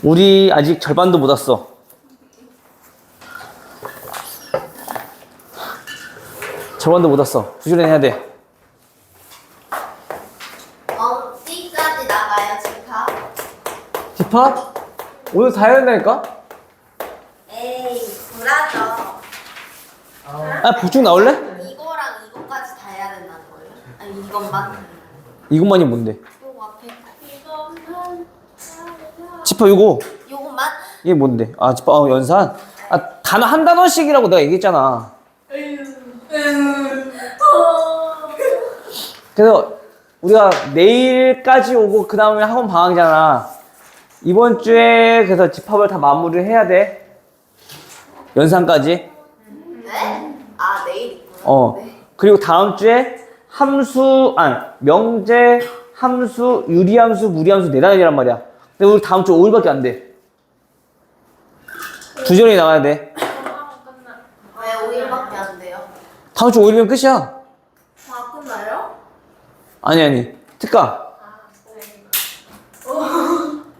우리 아직 절반도 못 왔어. 절반도 못 왔어. 부지런히 해야 돼. 어디까지 나가요, 집합? 집합? 오늘 다 해야 된다니까? 에이, 불하죠. 아, 보충 나올래? 이거랑 이거까지 다 해야 된다는 거예요? 아니, 이것만? 이것만이 뭔데? 요거 앞에 이것만? 집합 이거. 요것만? 이게 뭔데? 아, 집합, 연산? 아, 단어 한 단어씩이라고 내가 얘기했잖아. 그래서 우리가 내일까지 오고 그 다음에 학원 방학이잖아. 이번 주에 그래서 집합을 다 마무리를 해야 돼. 연산까지. 네? 아, 내일 있구나. 네. 그리고 다음 주에 함수, 명제, 함수, 유리함수, 무리함수 네 단원이란 말이야. 근데 우리 다음 주 5일밖에 안 돼. 두 전이 나와야 돼. 왜 5일밖에 안 돼요? 다음 주 5일이면 끝이야. 다 끝나요? 아니. 특강.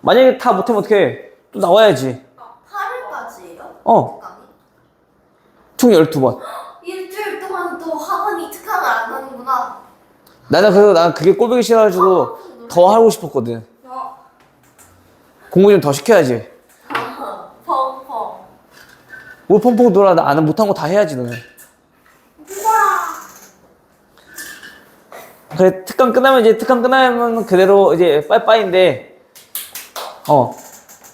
만약에 다 못하면 어떡해. 또 나와야지. 8일까지예요? 총 12번. 일주일 동안 또 학원이 특강을 안 하는구나. 나는 그게 꼴보기 싫어가지고 더 하고 싶었거든. 공부 좀 더 시켜야지. 펑펑. 뭘 펑펑 놀아. 나는 못한 거 다 해야지, 너는. 그래, 특강 끝나면 그대로 이제 빠이빠이인데,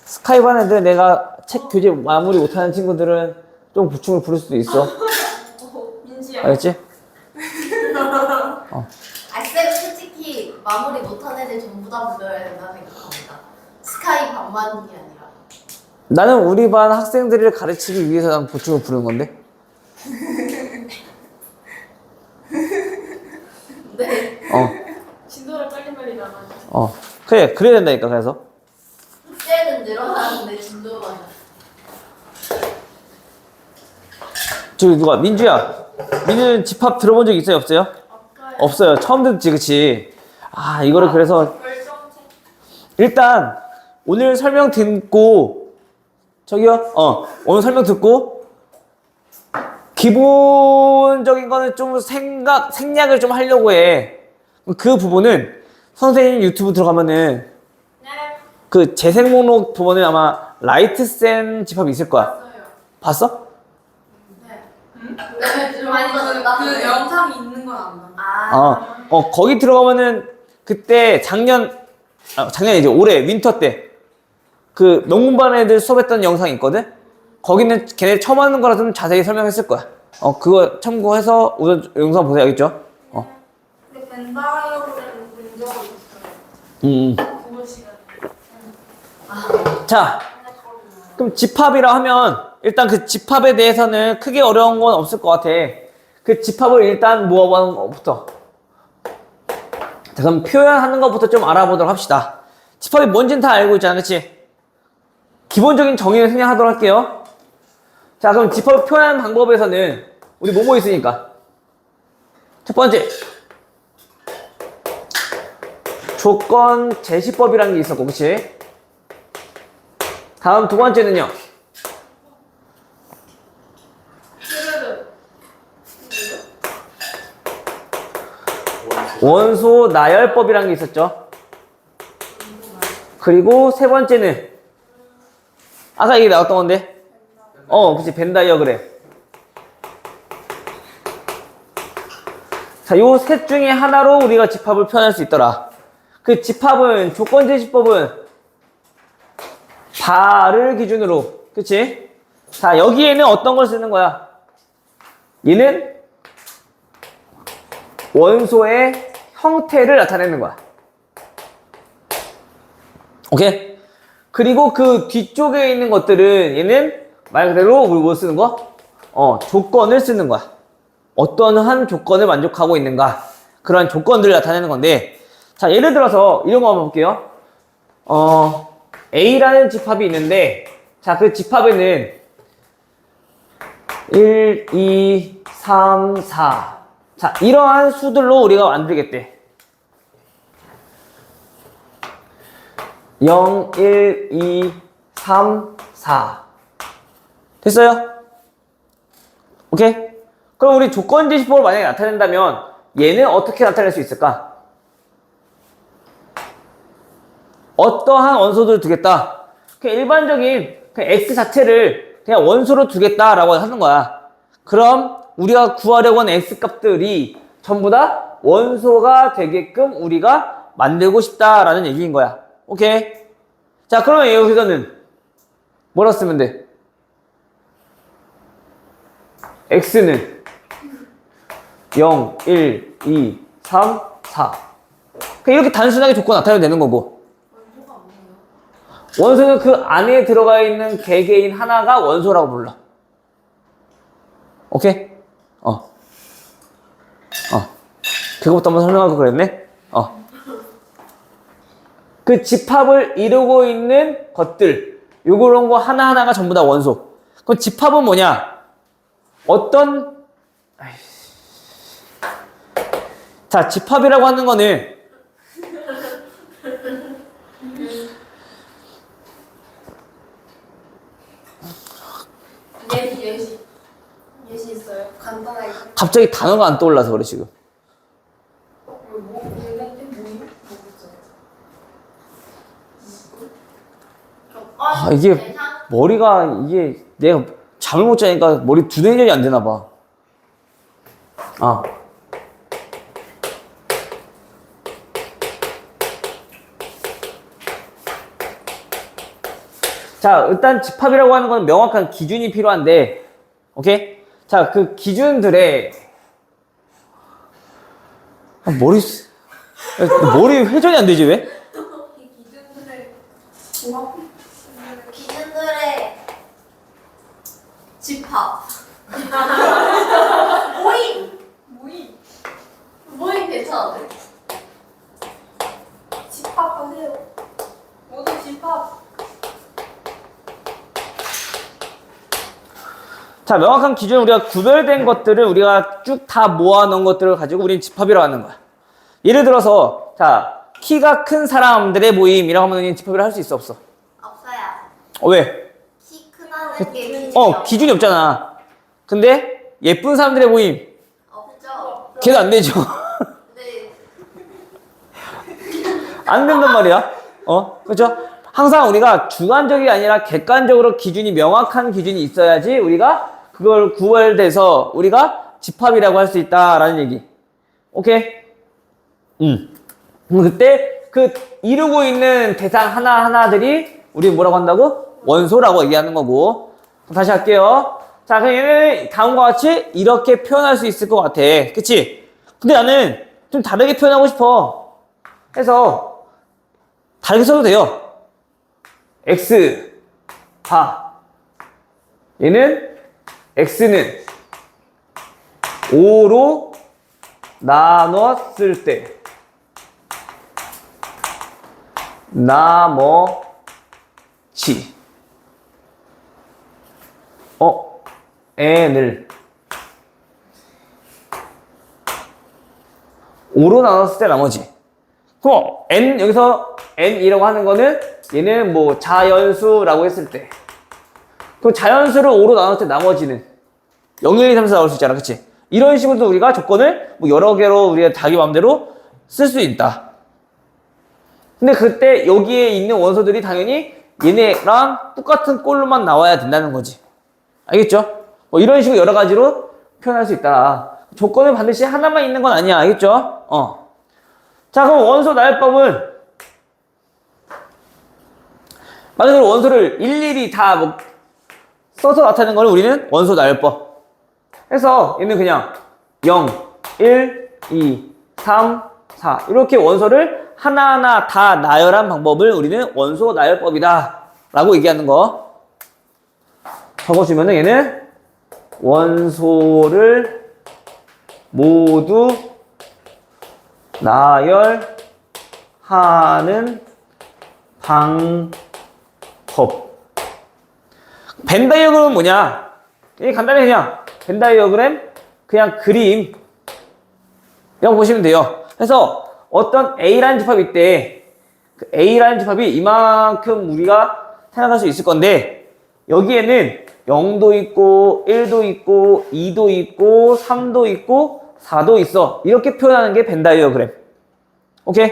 스카이브 하는 애들 내가 책 교재 마무리 못하는 친구들은 좀 부충을 부를 수도 있어. 민지야. 알겠지? 쌤 솔직히 마무리 못한 애들 전부 다 불러야 된다 생각합니다. 스카이 반만이 아니라. 나는 우리 반 학생들을 가르치기 위해서 난 부충을 부르는 건데. 네. 진도를 빨리빨리 나가죠. 그래, 그래야 된다니까, 그래서. 숙제는 늘어나는데 진도가. 저기 누가, 민주는 집합 들어본 적 있어요, 없어요? 없어요. 처음 듣지, 그치? 이거를 그래서. 결정책. 일단, 오늘 설명 듣고, 오늘 설명 듣고, 기본적인 거는 좀 생략을 좀 하려고 해. 그 부분은 선생님 유튜브 들어가면은, 네. 그 재생 목록 부분은 아마 라이트센 집합이 있을 거야. 봤어? 네. 네, 좀 많이 그 그 영상이 있는 건 안 봐. 거기 들어가면은 그때 작년이지, 올해 윈터 때 그 명문반 애들 수업했던 영상이 있거든? 거기는 걔네 처음 하는 거라 좀 자세히 설명했을 거야. 그거 참고해서 우선 영상 보세요, 알겠죠? 근데 벤다이어그램 본 적은 있어요. 그거 시간. 자, 그럼 집합이라 하면 일단 그 집합에 대해서는 크게 어려운 건 없을 것 같아. 그 집합을 일단 모아보는 것부터. 자, 그럼 표현하는 것부터 좀 알아보도록 합시다. 집합이 뭔지는 다 알고 있잖아, 그치? 기본적인 정의를 생략하도록 할게요. 자, 그럼 집합을 표현하는 방법에서는 우리 뭐뭐 있으니까? 첫 번째, 조건 제시법이라는 게 있었고, 그치? 다음 두 번째는요. 원소 나열법이라는 게 있었죠. 그리고 세 번째는 아까 얘기 나왔던 건데, 그치, 벤 다이어그램. 자, 요 셋 중에 하나로 우리가 집합을 표현할 수 있더라. 그 집합은 조건 제시법은 바를 기준으로, 그치? 자, 여기에는 어떤 걸 쓰는 거야? 얘는 원소의 형태를 나타내는 거야. 오케이? 그리고 그 뒤쪽에 있는 것들은 얘는 말 그대로 우리 뭐 쓰는 거? 조건을 쓰는 거야. 어떤 한 조건을 만족하고 있는가. 그런 조건들을 나타내는 건데, 자, 예를 들어서 이런 거 한번 볼게요. A라는 집합이 있는데, 자, 그 집합에는 1, 2, 3, 4. 자, 이러한 수들로 우리가 만들겠대. 0, 1, 2, 3, 4. 됐어요? 오케이? 그럼 우리 조건지시법을 만약에 나타낸다면 얘는 어떻게 나타낼 수 있을까? 어떠한 원소들을 두겠다. 그냥 일반적인 그냥 x 자체를 그냥 원소로 두겠다라고 하는 거야. 그럼 우리가 구하려고 하는 x 값들이 전부 다 원소가 되게끔 우리가 만들고 싶다라는 얘기인 거야. 오케이? 자, 그러면 여기서는 뭐라 쓰면 돼? x는 0, 1, 2, 3, 4. 이렇게 단순하게 조건 나타내면 되는 거고. 원소가 없네요. 원소는 그 안에 들어가 있는 개개인 하나가 원소라고 불러. 오케이? 그거부터 한번 설명하고 그랬네? 그 집합을 이루고 있는 것들, 요런 거 하나하나가 전부 다 원소. 그럼 집합은 뭐냐? 자, 집합이라고 하는 거는 예시 있어요? 간단하게. 갑자기 단어가 안 떠올라서 그래, 지금. 이게 머리가 이게 내가 잠을 못 자니까 머리 두뇌전이 안 되나 봐. 자, 일단 집합이라고 하는 건 명확한 기준이 필요한데, 오케이? 자, 그 기준들의 머리 회전이 안 되지 왜? 기준들의 조합? 기준들의 집합. 모임 괜찮은데? 집합하세요. 모두 집합. 자, 명확한 기준, 우리가 구별된 것들을 우리가 쭉 다 모아놓은 것들을 가지고 우리는 집합이라고 하는 거야. 예를 들어서, 자, 키가 큰 사람들의 모임이라고 하면 우리는 집합이라 할 수 있어, 없어? 없어요. 왜? 키 크다는 게 기준이 기준이 없잖아. 근데 예쁜 사람들의 모임, 없죠. 걔도 안 되죠. 네. 안 된단 말이야. 그렇죠? 항상 우리가 주관적이 아니라 객관적으로 기준이 명확한 기준이 있어야지 우리가 그걸 구별돼서 우리가 집합이라고 할 수 있다라는 얘기. 오케이? 그때 그 이루고 있는 대상 하나하나들이 우리 뭐라고 한다고? 원소라고 얘기하는 거고. 다시 할게요. 자, 그럼 얘는 다음과 같이 이렇게 표현할 수 있을 것 같아. 그치? 근데 나는 좀 다르게 표현하고 싶어. 해서 다르게 써도 돼요. X, 바. 얘는 X는 5로 나눴을 때 나머지 n을 5로 나눴을 때 나머지. 그럼 n 여기서 n이라고 하는 거는 얘는 뭐 자연수라고 했을 때. 그럼 자연수를 5로 나눴을 때 나머지는 0, 1, 2, 3, 4 나올 수 있잖아. 그치? 이런 식으로도 우리가 조건을 뭐 여러 개로 우리가 자기 마음대로 쓸 수 있다. 근데 그때 여기에 있는 원소들이 당연히 얘네랑 똑같은 꼴로만 나와야 된다는 거지. 알겠죠? 뭐 이런 식으로 여러 가지로 표현할 수 있다. 조건은 반드시 하나만 있는 건 아니야. 알겠죠? 자, 그럼 원소 나열법은 말 그대로 원소를 일일이 다 뭐 써서 나타내는 거는 우리는 원소 나열법. 해서 얘는 그냥 0, 1, 2, 3, 4 이렇게 원소를 하나하나 다 나열한 방법을 우리는 원소 나열법이다 라고 얘기하는 거. 적어주면은 얘는 원소를 모두 나열하는 방법. 벤 다이어그램은 뭐냐? 이게 간단히 그냥 벤 다이어그램 그냥 그림이라고 보시면 돼요. 그래서 어떤 A라는 집합이 있대. 그 A라는 집합이 이만큼 우리가 생각할 수 있을 건데 여기에는 0도 있고 1도 있고 2도 있고 3도 있고 4도 있어. 이렇게 표현하는 게 벤 다이어그램. 오케이?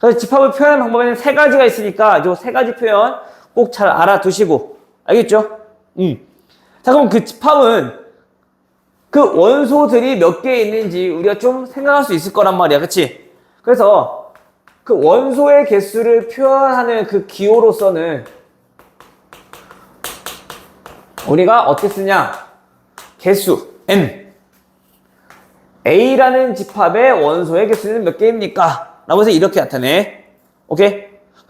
그래서 집합을 표현하는 방법에는 세 가지가 있으니까 이 세 가지 표현 꼭 잘 알아두시고 알겠죠? 자, 그럼 그 집합은 그 원소들이 몇 개 있는지 우리가 좀 생각할 수 있을 거란 말이야. 그치? 그래서 그 원소의 개수를 표현하는 그 기호로서는 우리가 어떻게 쓰냐? 개수, n. A라는 집합의 원소의 개수는 몇 개입니까? 라고 해서 이렇게 나타내. 오케이?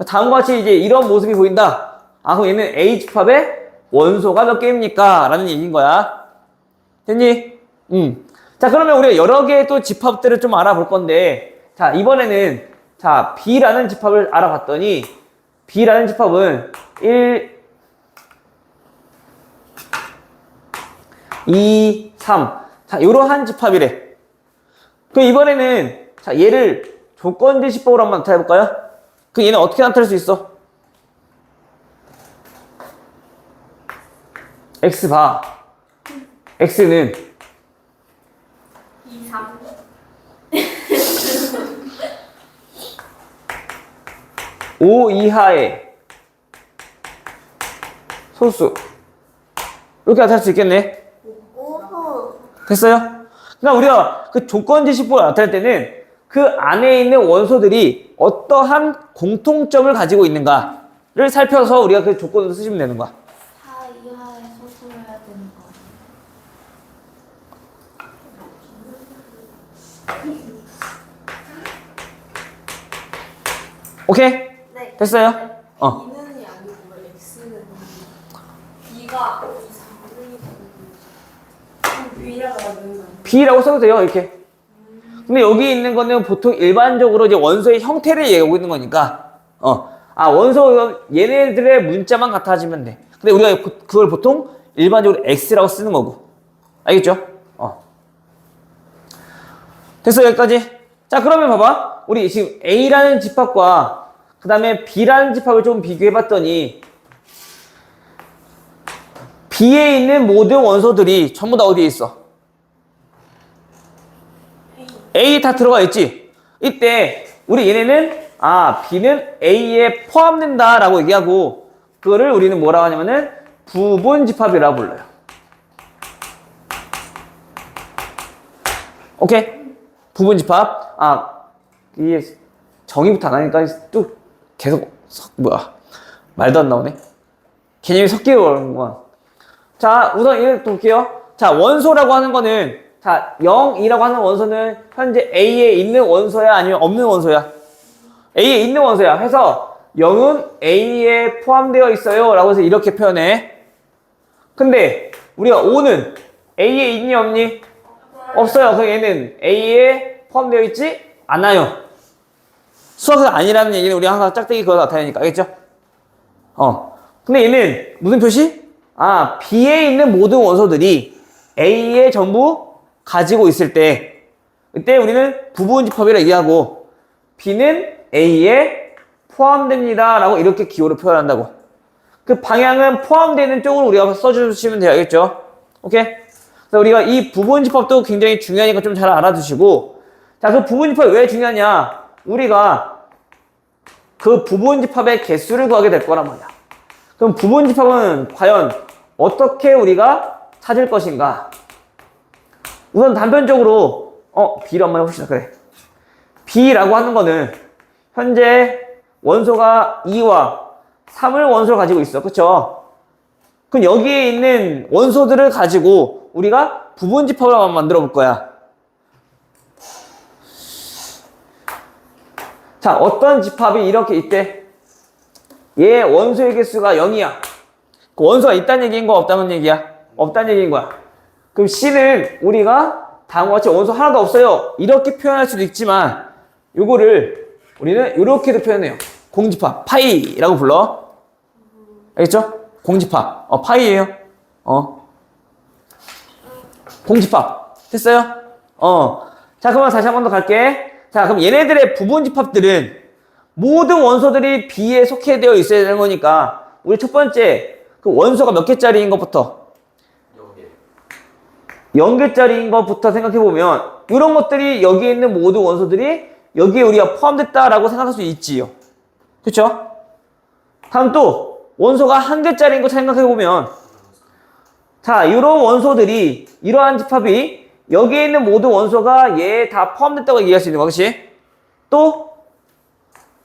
다음과 같이 이제 이런 모습이 보인다. 아, 그럼 얘는 A 집합의 원소가 몇 개입니까? 라는 얘기인 거야. 됐니? 자, 그러면 우리가 여러 개의 또 집합들을 좀 알아볼 건데, 자, 이번에는, 자, B라는 집합을 알아봤더니, B라는 집합은 1, 2, 3. 자, 이러한 집합이래. 그럼 이번에는, 자, 얘를 조건지시법으로 한번 나타내볼까요? 그 얘는 어떻게 나타낼 수 있어? X 봐. X는 2, 3. 5 이하의 소수. 이렇게 나타낼 수 있겠네. 오호. 됐어요? 그러니까 우리가 그 조건지시법을 나타낼 때는 그 안에 있는 원소들이 어떠한 공통점을 가지고 있는가를 살펴서 우리가 그 조건을 쓰시면 되는 거야. 4 이하의 소수를 해야 되는 거. 오케이? 네. 됐어요? 어. 2는이 아니고 X는 B가 2, 3, 1이 B라고 하는 거. B라고 써도 돼요, 이렇게. 근데 여기 있는 거는 보통 일반적으로 이제 원소의 형태를 얘기하고 있는 거니까, 원소, 얘네들의 문자만 같아지면 돼. 근데 우리가 그걸 보통 일반적으로 X라고 쓰는 거고. 알겠죠? 됐어, 여기까지? 자, 그러면 봐봐. 우리 지금 A라는 집합과 그 다음에 B라는 집합을 좀 비교해봤더니, B에 있는 모든 원소들이 전부 다 어디에 있어? A 다 들어가 있지? 이때 우리 얘네는 B는 A에 포함된다라고 얘기하고 그거를 우리는 뭐라고 하냐면은 부분집합이라고 불러요. 오케이? 부분집합. 이게 정의부터 안 하니까 또 계속 말도 안 나오네. 개념이 섞이고 그러는구나. 자, 우선 이거 또 볼게요. 자, 원소라고 하는 거는 자, 0이라고 하는 원소는 현재 A에 있는 원소야? 아니면 없는 원소야? A에 있는 원소야. 해서 0은 A에 포함되어 있어요. 라고 해서 이렇게 표현해. 근데 우리가 5는 A에 있니 없니? 없어요. 그럼 얘는 A에 포함되어 있지 않아요. 수학은 아니라는 얘기는 우리가 항상 짝대기 그거 나타내니까. 알겠죠? 근데 얘는 무슨 표시? B에 있는 모든 원소들이 A에 전부 가지고 있을 때 그때 우리는 부분집합이라 얘기하고 B는 A에 포함됩니다 라고 이렇게 기호를 표현한다고. 그 방향은 포함되는 쪽으로 우리가 써주시면 되겠죠. 오케이? 그래서 우리가 이 부분집합도 굉장히 중요하니까 좀 잘 알아두시고, 자, 그 부분집합이 왜 중요하냐? 우리가 그 부분집합의 개수를 구하게 될 거란 말이야. 그럼 부분집합은 과연 어떻게 우리가 찾을 것인가? 우선 단편적으로 B를 한번 해봅시다. 그래. B라고 하는 거는 현재 원소가 2와 3을 원소를 가지고 있어. 그쵸? 그럼 여기에 있는 원소들을 가지고 우리가 부분집합을 한번 만들어 볼 거야. 자, 어떤 집합이 이렇게 있대? 얘 원소의 개수가 0이야. 그 원소가 있다는 얘기인 거야? 없다는 얘기야? 없다는 얘기인 거야. 그럼 C는 우리가 다음과 같이 원소 하나도 없어요. 이렇게 표현할 수도 있지만 요거를 우리는 이렇게도 표현해요. 공집합, 파이라고 불러. 알겠죠? 공집합. 파이예요. 공집합. 됐어요? 자, 그러면 다시 한 번 더 갈게. 자, 그럼 얘네들의 부분집합들은 모든 원소들이 B에 속해 되어 있어야 되는 거니까 우리 첫 번째 그 원소가 몇 개짜리인 것부터 0개짜리인 것부터 생각해보면 이런 것들이 여기에 있는 모든 원소들이 여기에 우리가 포함됐다라고 생각할 수 있지요. 그쵸? 다음 또 원소가 1개짜리인 거 생각해보면 자, 이런 원소들이 이러한 집합이 여기에 있는 모든 원소가 얘에 다 포함됐다고 얘기할 수 있는 거, 그치? 또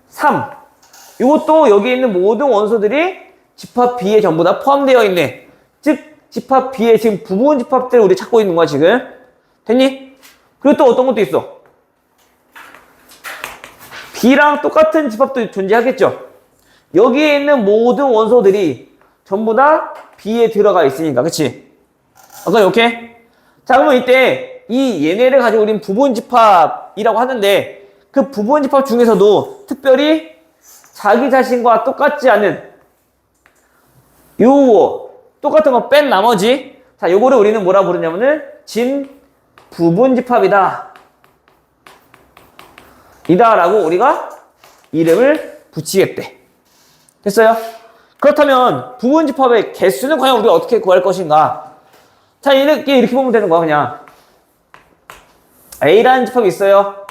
3. 이것도 여기에 있는 모든 원소들이 집합 B에 전부 다 포함되어 있네. 즉 집합 B의 지금 부분 집합들을 우리 찾고 있는 거야, 지금. 됐니? 그리고 또 어떤 것도 있어. B랑 똑같은 집합도 존재하겠죠. 여기에 있는 모든 원소들이 전부 다 B에 들어가 있으니까, 그치? 오케이, 오케이? 자, 그러면 이때 이 얘네를 가지고 우리는 부분 집합이라고 하는데 그 부분 집합 중에서도 특별히 자기 자신과 똑같지 않은 요 똑같은 거 뺀 나머지 자, 요거를 우리는 뭐라 부르냐면은 진 부분 집합이다. 이다라고 우리가 이름을 붙이겠대. 됐어요? 그렇다면 부분 집합의 개수는 과연 우리가 어떻게 구할 것인가? 자, 이렇게 보면 되는 거야, 그냥. A라는 집합이 있어요.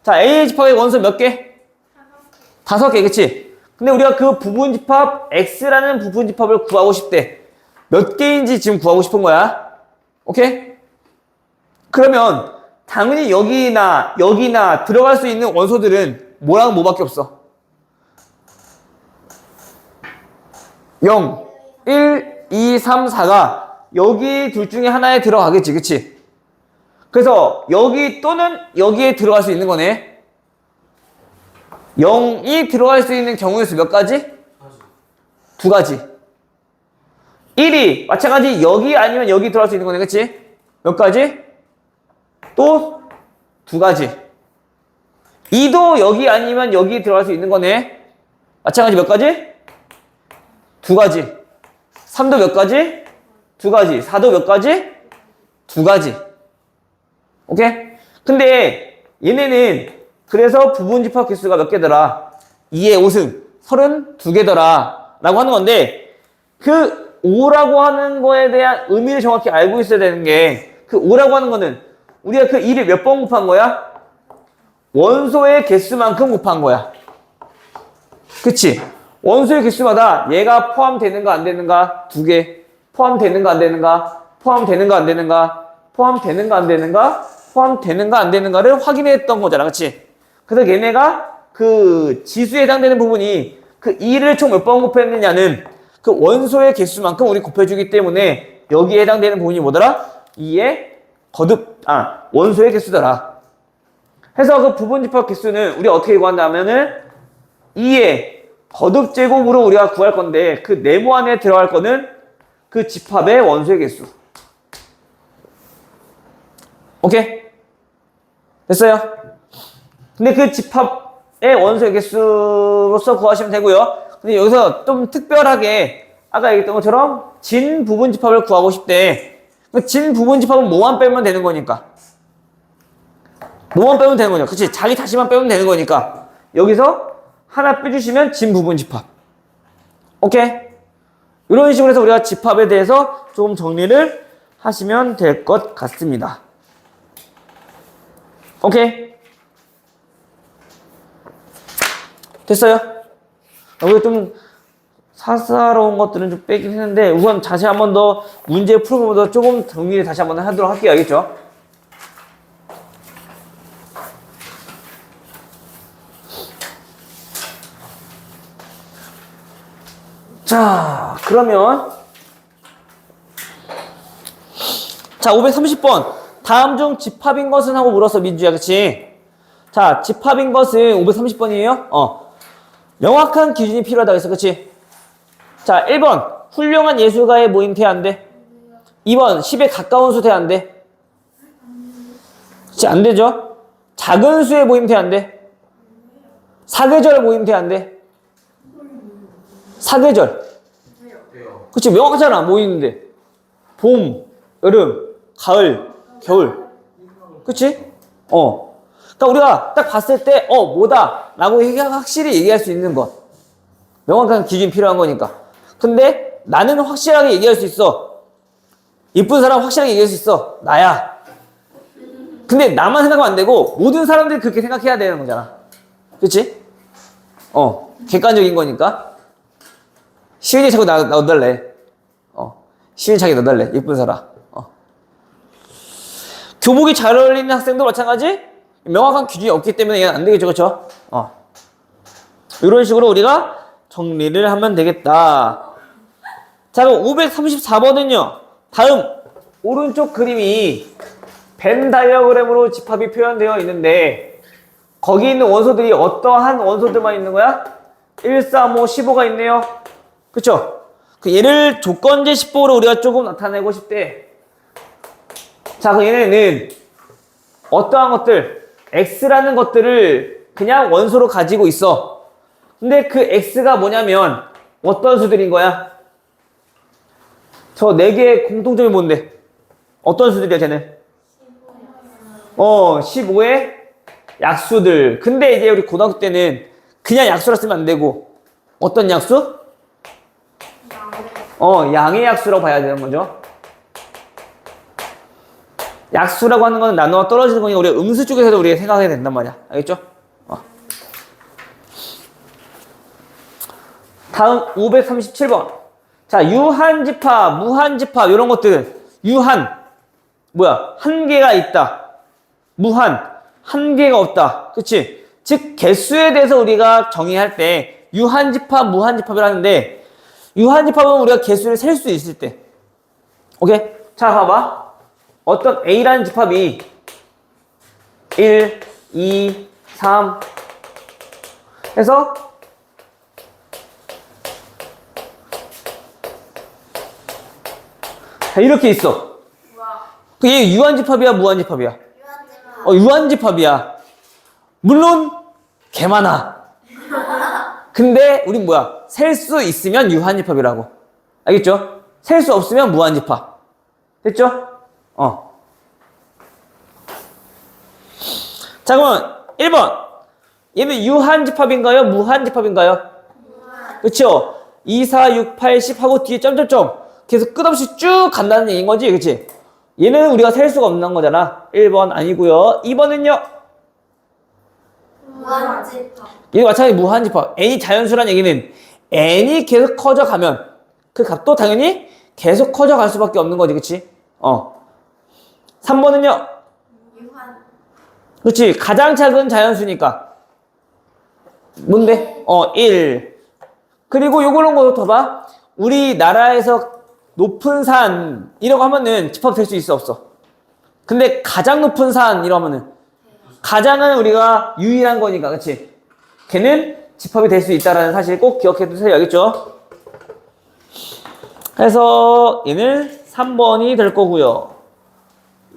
자, A 집합의 원소 몇 개? 5개, 그치? 근데 우리가 그 부분 집합 X라는 부분 집합을 구하고 싶대. 몇 개인지 지금 구하고 싶은 거야. 오케이? 그러면 당연히 여기나 들어갈 수 있는 원소들은 뭐랑 뭐밖에 없어? 0, 1, 2, 3, 4가 여기 둘 중에 하나에 들어가겠지, 그치? 그래서 여기 또는 여기에 들어갈 수 있는 거네. 0이 들어갈 수 있는 경우의 수 몇 가지? 2가지. 1이 마찬가지 여기 아니면 여기 들어갈 수 있는 거네, 그치? 몇 가지? 또 2가지. 2도 여기 아니면 여기 들어갈 수 있는 거네. 마찬가지 몇 가지? 2가지. 3도 몇 가지? 2가지. 4도 몇 가지? 2가지. 오케이? 근데 얘네는 그래서 부분 집합 개수가 몇 개더라? 2의 5승 32개더라 라고 하는 건데 그 5라고 하는 거에 대한 의미를 정확히 알고 있어야 되는 게 그 5라고 하는 거는 우리가 그 2를 몇 번 곱한 거야? 원소의 개수만큼 곱한 거야. 그치? 원소의 개수마다 얘가 포함되는가 안 되는가 2개, 포함되는가 안 되는가, 포함되는가 안 되는가, 포함되는가 안 되는가, 포함되는가 안 되는가를 확인했던 거잖아, 그치? 그래서 얘네가 그 지수에 해당되는 부분이 그 2를 총 몇 번 곱했느냐는 그 원소의 개수만큼 우리 곱해주기 때문에 여기에 해당되는 부분이 뭐더라? 2의 원소의 개수더라. 해서 그 부분 집합 개수는 우리가 어떻게 구한다면은 2의 거듭 제곱으로 우리가 구할 건데 그 네모 안에 들어갈 거는 그 집합의 원소의 개수. 오케이? 됐어요? 근데 그 집합의 원소의 개수로서 구하시면 되고요. 근데 여기서 좀 특별하게 아까 얘기했던 것처럼 진 부분 집합을 구하고 싶대. 진 부분 집합은 뭐만 빼면 되는 거니까. 뭐만 빼면 되는 거니까. 그치? 자기 다시만 빼면 되는 거니까. 여기서 하나 빼주시면 진 부분 집합. 오케이? 이런 식으로 해서 우리가 집합에 대해서 조금 정리를 하시면 될 것 같습니다. 오케이? 됐어요? 여기 좀 사사로운 것들은 좀 빼긴 했는데 우선 다시 한 번 더 문제 풀어보면서 조금 정리를 다시 한 번 하도록 할게요. 알겠죠? 자, 그러면 자, 530번 다음 중 집합인 것은 하고 물었어, 민주야. 그치? 자, 집합인 것은 530번이에요. 명확한 기준이 필요하다고 했어. 그치? 자, 1번 훌륭한 예술가의 모임 돼, 안 돼? 2번 10에 가까운 수 돼, 안 돼? 그치? 안 되죠? 작은 수의 모임 돼, 안 돼? 사계절 모임 돼, 안 돼? 사계절. 그치? 명확하잖아, 모이는데. 봄, 여름, 가을, 겨울. 그치? 그러니까 우리가 딱 봤을 때, 뭐다. 라고 확실히 얘기할 수 있는 것. 명확한 기준이 필요한 거니까. 근데 나는 확실하게 얘기할 수 있어. 이쁜 사람 확실하게 얘기할 수 있어. 나야. 근데 나만 생각하면 안 되고 모든 사람들이 그렇게 생각해야 되는 거잖아. 그치? 객관적인 거니까. 시은이 자꾸 나 넣어달래. 시은이 자기 넣어달래. 이쁜 사람. 교복이 잘 어울리는 학생도 마찬가지? 명확한 기준이 없기 때문에 이건 안 되겠죠. 그쵸? 이런 식으로 우리가 정리를 하면 되겠다. 자, 그럼 534번은요. 다음 오른쪽 그림이 벤 다이어그램으로 집합이 표현되어 있는데 거기 있는 원소들이 어떠한 원소들만 있는 거야? 1, 3, 5, 15가 있네요. 그쵸? 얘를 조건제 10보로 우리가 조금 나타내고 싶대. 자, 그 얘네는 어떠한 것들, X라는 것들을 그냥 원소로 가지고 있어. 근데 그 X가 뭐냐면 어떤 수들인 거야? 저 4개의 공통점이 뭔데? 어떤 수들이야, 쟤는? 15의 약수들. 근데 이제 우리 고등학교 때는 그냥 약수라 쓰면 안 되고 어떤 약수? 양의 약수라고 봐야 되는 거죠. 약수라고 하는 건 나누어 떨어지는 거니까 우리가 음수 쪽에서도 우리가 생각해야 된단 말이야. 알겠죠? 다음 537번. 자, 유한집합, 무한집합 이런 것들은 유한 뭐야? 한계가 있다. 무한 한계가 없다. 그치? 즉 개수에 대해서 우리가 정의할 때 유한집합, 무한집합을 하는데 유한집합은 우리가 개수를 셀 수 있을 때. 오케이? 자, 봐봐. 어떤 A라는 집합이 1, 2, 3 해서 자, 이렇게 있어. 그게 유한집합이야, 무한집합이야? 유한집합이야. 물론 개 많아. 근데 우린 뭐야? 셀 수 있으면 유한집합이라고. 알겠죠? 셀 수 없으면 무한집합. 됐죠? 자, 그러면 1번. 얘는 유한집합인가요? 무한집합인가요? 그쵸? 2, 4, 6, 8, 10 하고 뒤에 점점점 계속 끝없이 쭉 간다는 얘기인 거지, 그치? 얘는 우리가 셀 수가 없는 거잖아. 1번 아니고요. 2번은요? 무한집합. 얘도 마찬가지 무한집합. n이 자연수란 얘기는 n이 계속 커져가면 그 값도 당연히 계속 커져갈 수밖에 없는 거지, 그치? 3번은요? 유한. 그치? 가장 작은 자연수니까 뭔데? 1. 그리고 요거는 것도 더 봐. 우리나라에서 높은 산이라고 하면은 집합될 수 있어, 없어? 근데 가장 높은 산이라고 하면은 가장은 우리가 유일한 거니까, 그치? 걔는 집합이 될 수 있다는 사실 꼭 기억해 두세요. 알겠죠? 그래서 얘는 3번이 될 거고요.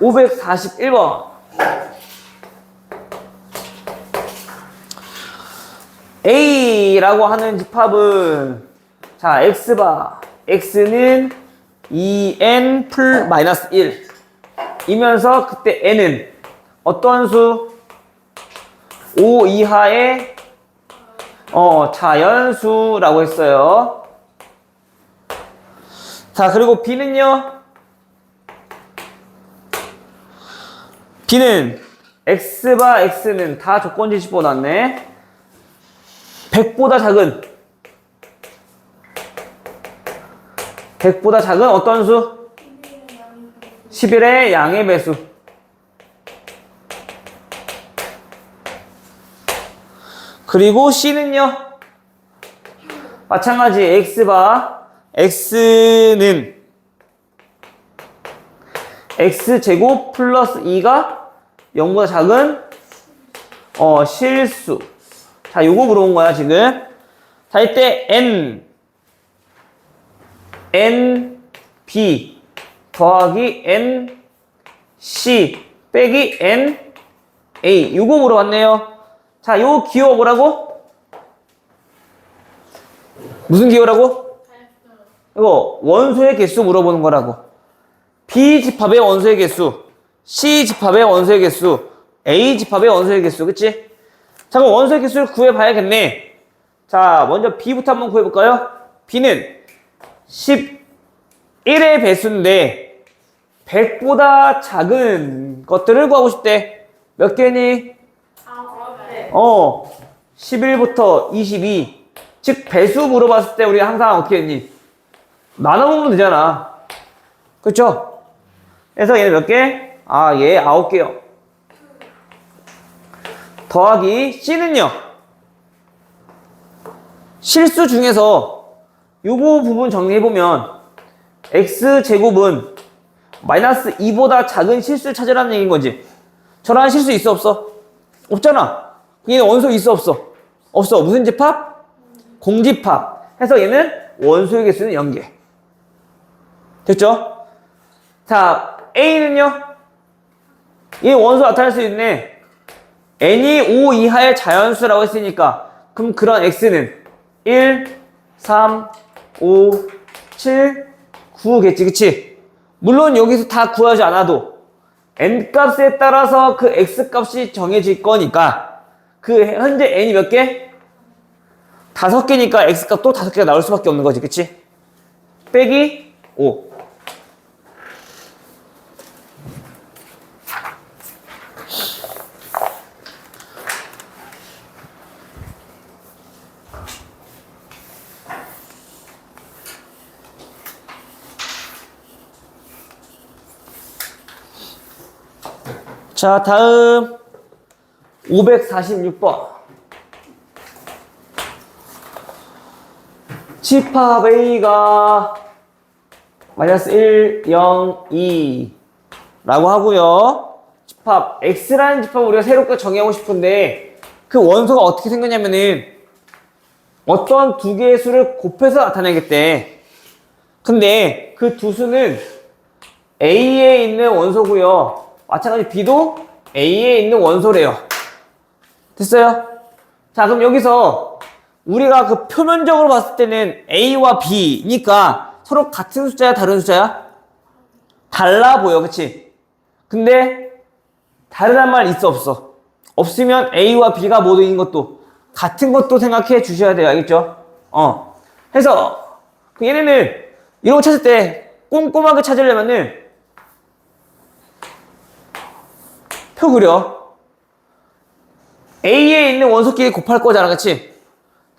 541번. A라고 하는 집합은 자, X바. X는 2n 플 마이너스 1 이면서 그때 n은 어떤 수? 5 이하의 자연수라고 했어요. 자, 그리고 B는요? B는 X바 X는 다 조건지 집어놨네. 100보다 작은 100보다 작은 어떤 수? 11의 양의 배수. 그리고 C는요? 마찬가지 X바 X는 X제곱 플러스 2가 0보다 작은 실수. 자, 요거 물어본 거야 지금. 자, 이때 NB 더하기 NC 빼기 NA 요거 물어봤네요. 자, 요 기호 뭐라고? 무슨 기호라고? 이거 원소의 개수 물어보는 거라고. B 집합의 원소의 개수, C 집합의 원소의 개수, A 집합의 원소의 개수, 그치? 자, 그럼 원소의 개수를 구해봐야겠네. 자, 먼저 B부터 한번 구해볼까요? B는 11의 배수인데 100보다 작은 것들을 구하고 싶대. 몇 개니? 네. 11부터 22. 즉 배수 물어봤을 때 우리가 항상 어떻게 했니? 나눠보면 되잖아. 그렇죠? 그래서 얘는 몇 개? 아, 얘 9개요. 더하기 C는요. 실수 중에서 요거 부분 정리해보면 X제곱은 마이너스 2보다 작은 실수를 찾으라는 얘기인 거지. 저런 실수 있어 없어? 없잖아. 얘는 원소 있어 없어? 없어. 무슨 집합? 공집합. 해서 얘는 원소의 개수는 0개. 됐죠? 자, A는요? 이 원소 나타낼 수 있네. n이 5 이하의 자연수라고 했으니까 그럼 그런 x는 1, 3, 5, 7, 9겠지, 그치? 물론 여기서 다 구하지 않아도 n 값에 따라서 그 x 값이 정해질 거니까 그 현재 n이 몇 개? 5개니까 x 값도 5개가 나올 수밖에 없는 거지, 그치? 빼기 5. 자, 다음 546번. 집합 A가 마이너스 1, 0, 2 라고 하고요. 집합 X라는 집합을 우리가 새롭게 정의하고 싶은데 그 원소가 어떻게 생겼냐면은 어떤 두 개의 수를 곱해서 나타내겠대. 근데 그 두 수는 A에 있는 원소고요. 마찬가지 B도 A에 있는 원소래요. 됐어요? 자, 그럼 여기서 우리가 그 표면적으로 봤을 때는 A와 B니까 서로 같은 숫자야, 다른 숫자야? 달라 보여, 그치? 근데 다르단 말 있어, 없어? 없으면 A와 B가 모두인 것도 같은 것도 생각해 주셔야 돼요, 알겠죠? 해서 얘네는 이런 거 찾을 때 꼼꼼하게 찾으려면은 표 그려. A에 있는 원소끼리 곱할 거잖아, 그치?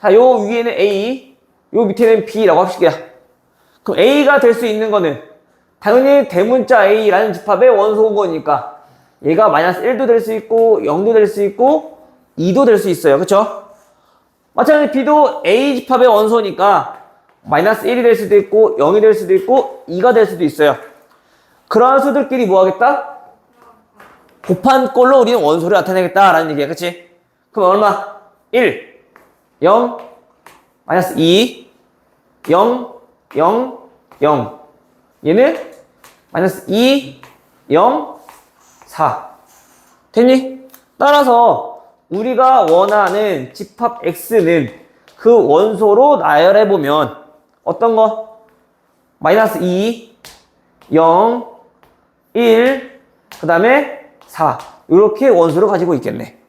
자, 요 위에는 A, 요 밑에는 B라고 합시다. 그럼 A가 될 수 있는 거는 당연히 대문자 A라는 집합의 원소인 거니까 얘가 마이너스 1도 될 수 있고 0도 될 수 있고 2도 될 수 있어요. 그쵸? 마찬가지 B도 A 집합의 원소니까 마이너스 1이 될 수도 있고 0이 될 수도 있고 2가 될 수도 있어요. 그러한 수들끼리 뭐 하겠다? 곱한 꼴로 우리는 원소를 나타내겠다라는 얘기야. 그치? 그럼 얼마? 1, 0, 마이너스 2, 0, 0, 0. 얘는 마이너스 2, 0, 4. 됐니? 따라서 우리가 원하는 집합 X는 그 원소로 나열해보면 어떤 거? 마이너스 2, 0, 1, 그 다음에 4. 이렇게 원소를 가지고 있겠네.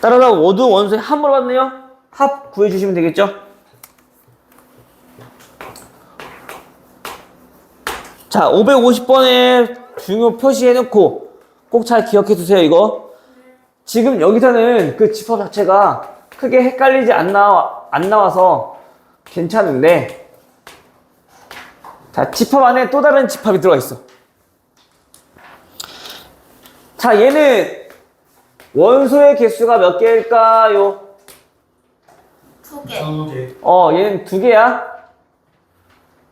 따라서 모두 원소의 합 물어봤네요. 합 구해주시면 되겠죠? 자, 550번에 중요 표시해놓고 꼭 잘 기억해 두세요, 이거. 지금 여기서는 그 집합 자체가 크게 헷갈리지 안 나와서 괜찮은데, 자, 집합 안에 또 다른 집합이 들어가 있어. 자, 얘는 원소의 개수가 몇 개일까요? 2개. 얘는 2개야.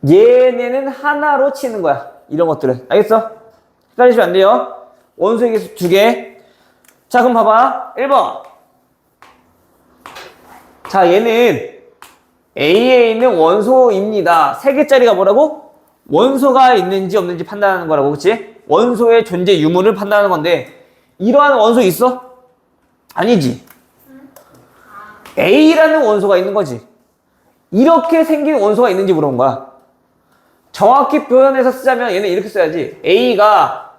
얘네는 하나로 치는 거야. 이런 것들은. 알겠어? 헷갈리시면 안 돼요. 원소의 개수 2개. 자, 그럼 봐봐. 1번. 자, 얘는 A에 있는 원소입니다. 3개짜리가 뭐라고? 원소가 있는지 없는지 판단하는 거라고. 그치? 원소의 존재 유무를 판단하는 건데, 이러한 원소 있어? 아니지. A라는 원소가 있는 거지. 이렇게 생긴 원소가 있는지 물어본 거야. 정확히 표현해서 쓰자면 얘는 이렇게 써야지. A가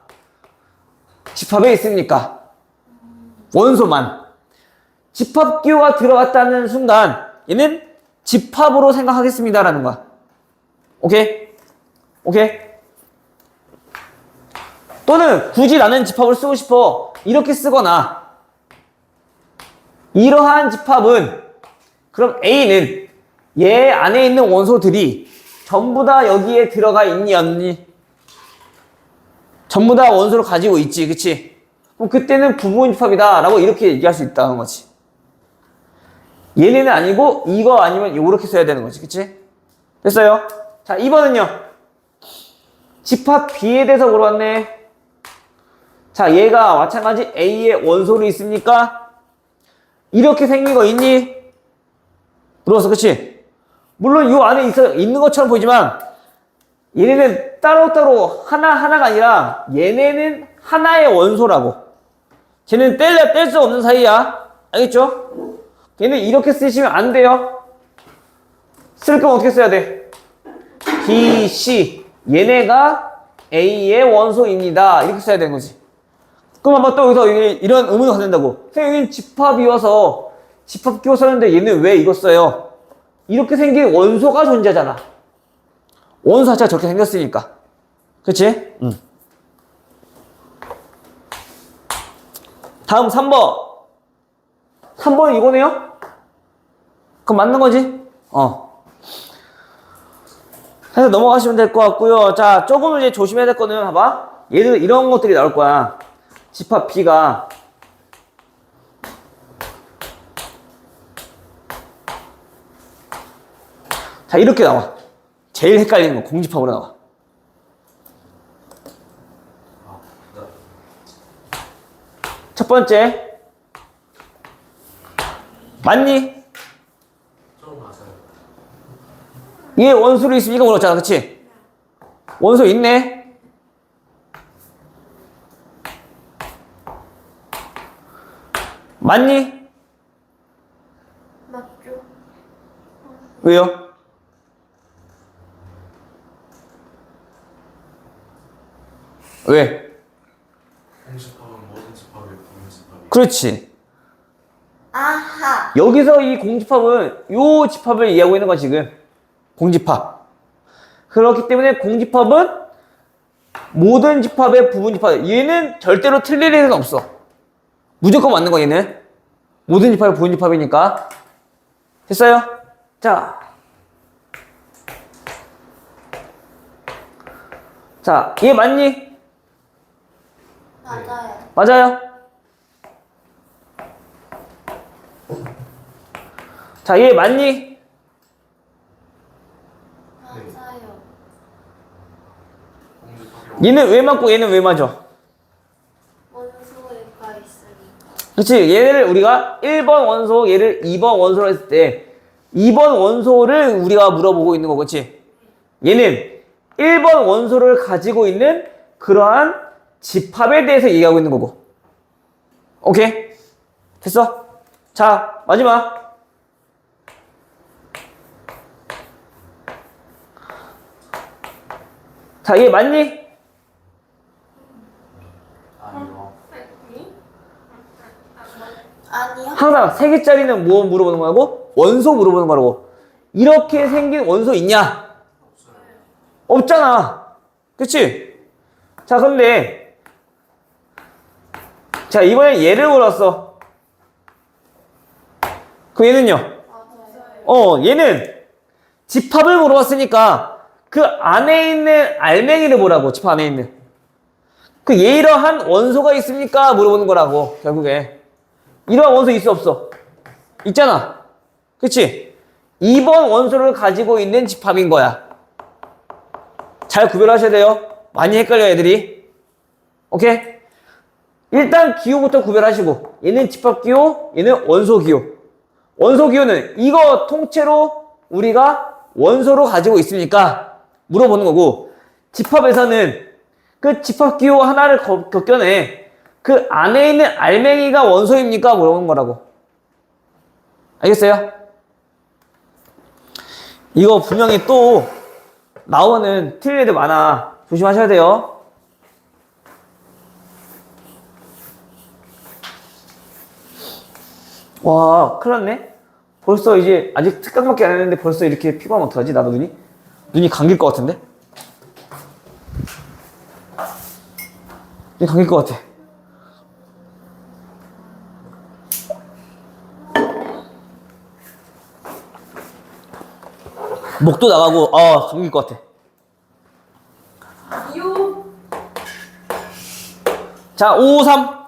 집합에 있습니까? 원소만. 집합기호가 들어갔다는 순간 얘는 집합으로 생각하겠습니다라는 거야. 오케이? 오케이? 또는 굳이 나는 집합을 쓰고 싶어. 이렇게 쓰거나 이러한 집합은 그럼 A는 얘 안에 있는 원소들이 전부 다 여기에 들어가 있니 없니? 전부 다 원소를 가지고 있지, 그치? 그럼 그때는 부분 집합이다 라고 이렇게 얘기할 수 있다는 거지. 얘네는 아니고 이거 아니면 이렇게 써야 되는 거지, 그치? 됐어요? 자, 2번은요. 집합 B에 대해서 물어봤네. 자, 얘가 마찬가지 A의 원소로 있습니까? 이렇게 생긴 거 있니? 물어봤어, 그치? 물론 이 안에 있는 것처럼 보이지만 얘네는 따로따로 하나하나가 아니라 얘네는 하나의 원소라고. 쟤는 뗄 수 없는 사이야. 알겠죠? 얘는 이렇게 쓰시면 안 돼요. 쓸 거면 어떻게 써야 돼? B, C. 얘네가 A의 원소입니다. 이렇게 써야 되는 거지. 그럼 한번 또 여기서 이런 의문이 갖는다고. 선생님, 집합이어서 집합 기호 썼는데 얘는 왜 이거 써요? 이렇게 생긴 원소가 존재하잖아. 원소 자체가 저렇게 생겼으니까. 그치? 다음 3번. 3번은 이거네요? 그럼 맞는 거지? 해서 넘어가시면 될 것 같고요. 자, 조금 이제 조심해야 될 거는 봐봐. 얘들 이런 것들이 나올 거야. 집합 B가 자, 이렇게 나와. 제일 헷갈리는 거 공집합으로 나와. 첫 번째, 맞니? 좀 맞아요. 얘 원소로 있으니까 물었잖아, 그치? 원소 있네. 맞니? 맞죠? 왜요? 왜? 공집합은 모든 집합의 부분 집합이. 그렇지. 아하. 여기서 이 공집합은 요 집합을 이해하고 있는 거야, 지금. 공집합. 그렇기 때문에 공집합은 모든 집합의 부분 집합. 얘는 절대로 틀릴 일은 없어. 무조건 맞는 거, 얘는. 모든 집합의 부분 집합이니까. 됐어요? 자. 자, 얘 맞니? 맞아요. 맞아요. 자, 얘 맞니? 맞아요. 공집합이 얘는 왜 맞고 얘는 왜 맞아? 원소가 있으니까. 그치? 얘를 우리가 1번 원소, 얘를 2번 원소로 했을 때 2번 원소를 우리가 물어보고 있는 거, 그치? 얘는 1번 원소를 가지고 있는 그러한 집합에 대해서 얘기하고 있는 거고. 오케이? 됐어? 자, 마지막. 자, 얘 맞니? 아니요. 아니요. 항상 3개짜리는 뭐 물어보는 거라고? 원소 물어보는 거라고. 이렇게 생긴 원소 있냐? 없잖아. 그치? 자, 근데 자, 이번에 얘를 물었어. 그럼 얘는요? 맞아요. 얘는 집합을 물어봤으니까 그 안에 있는 알맹이를 보라고. 집합 안에 있는 그 이러한 원소가 있습니까? 물어보는 거라고. 결국에 이러한 원소 있어 없어? 있잖아. 그치? 2번 원소를 가지고 있는 집합인 거야. 잘 구별하셔야 돼요. 많이 헷갈려 애들이. 오케이? 일단 기호부터 구별하시고, 얘는 집합 기호, 얘는 원소 기호. 원소 기호는 이거 통째로 우리가 원소로 가지고 있습니까? 물어보는 거고, 집합에서는 그 집합 기호 하나를 겪겨내 그 안에 있는 알맹이가 원소입니까? 물어보는 거라고. 알겠어요? 이거 분명히 또 나오는 틀린 애들 많아. 조심하셔야 돼요. 와, 큰일 났네. 벌써 이제 아직 특강밖에 안 했는데 벌써 이렇게 피곤하면 어떡하지? 나도 눈이 감길 것 같은데? 눈이 감길 것 같아. 목도 나가고, 감길 것 같아. 요. 자, 553.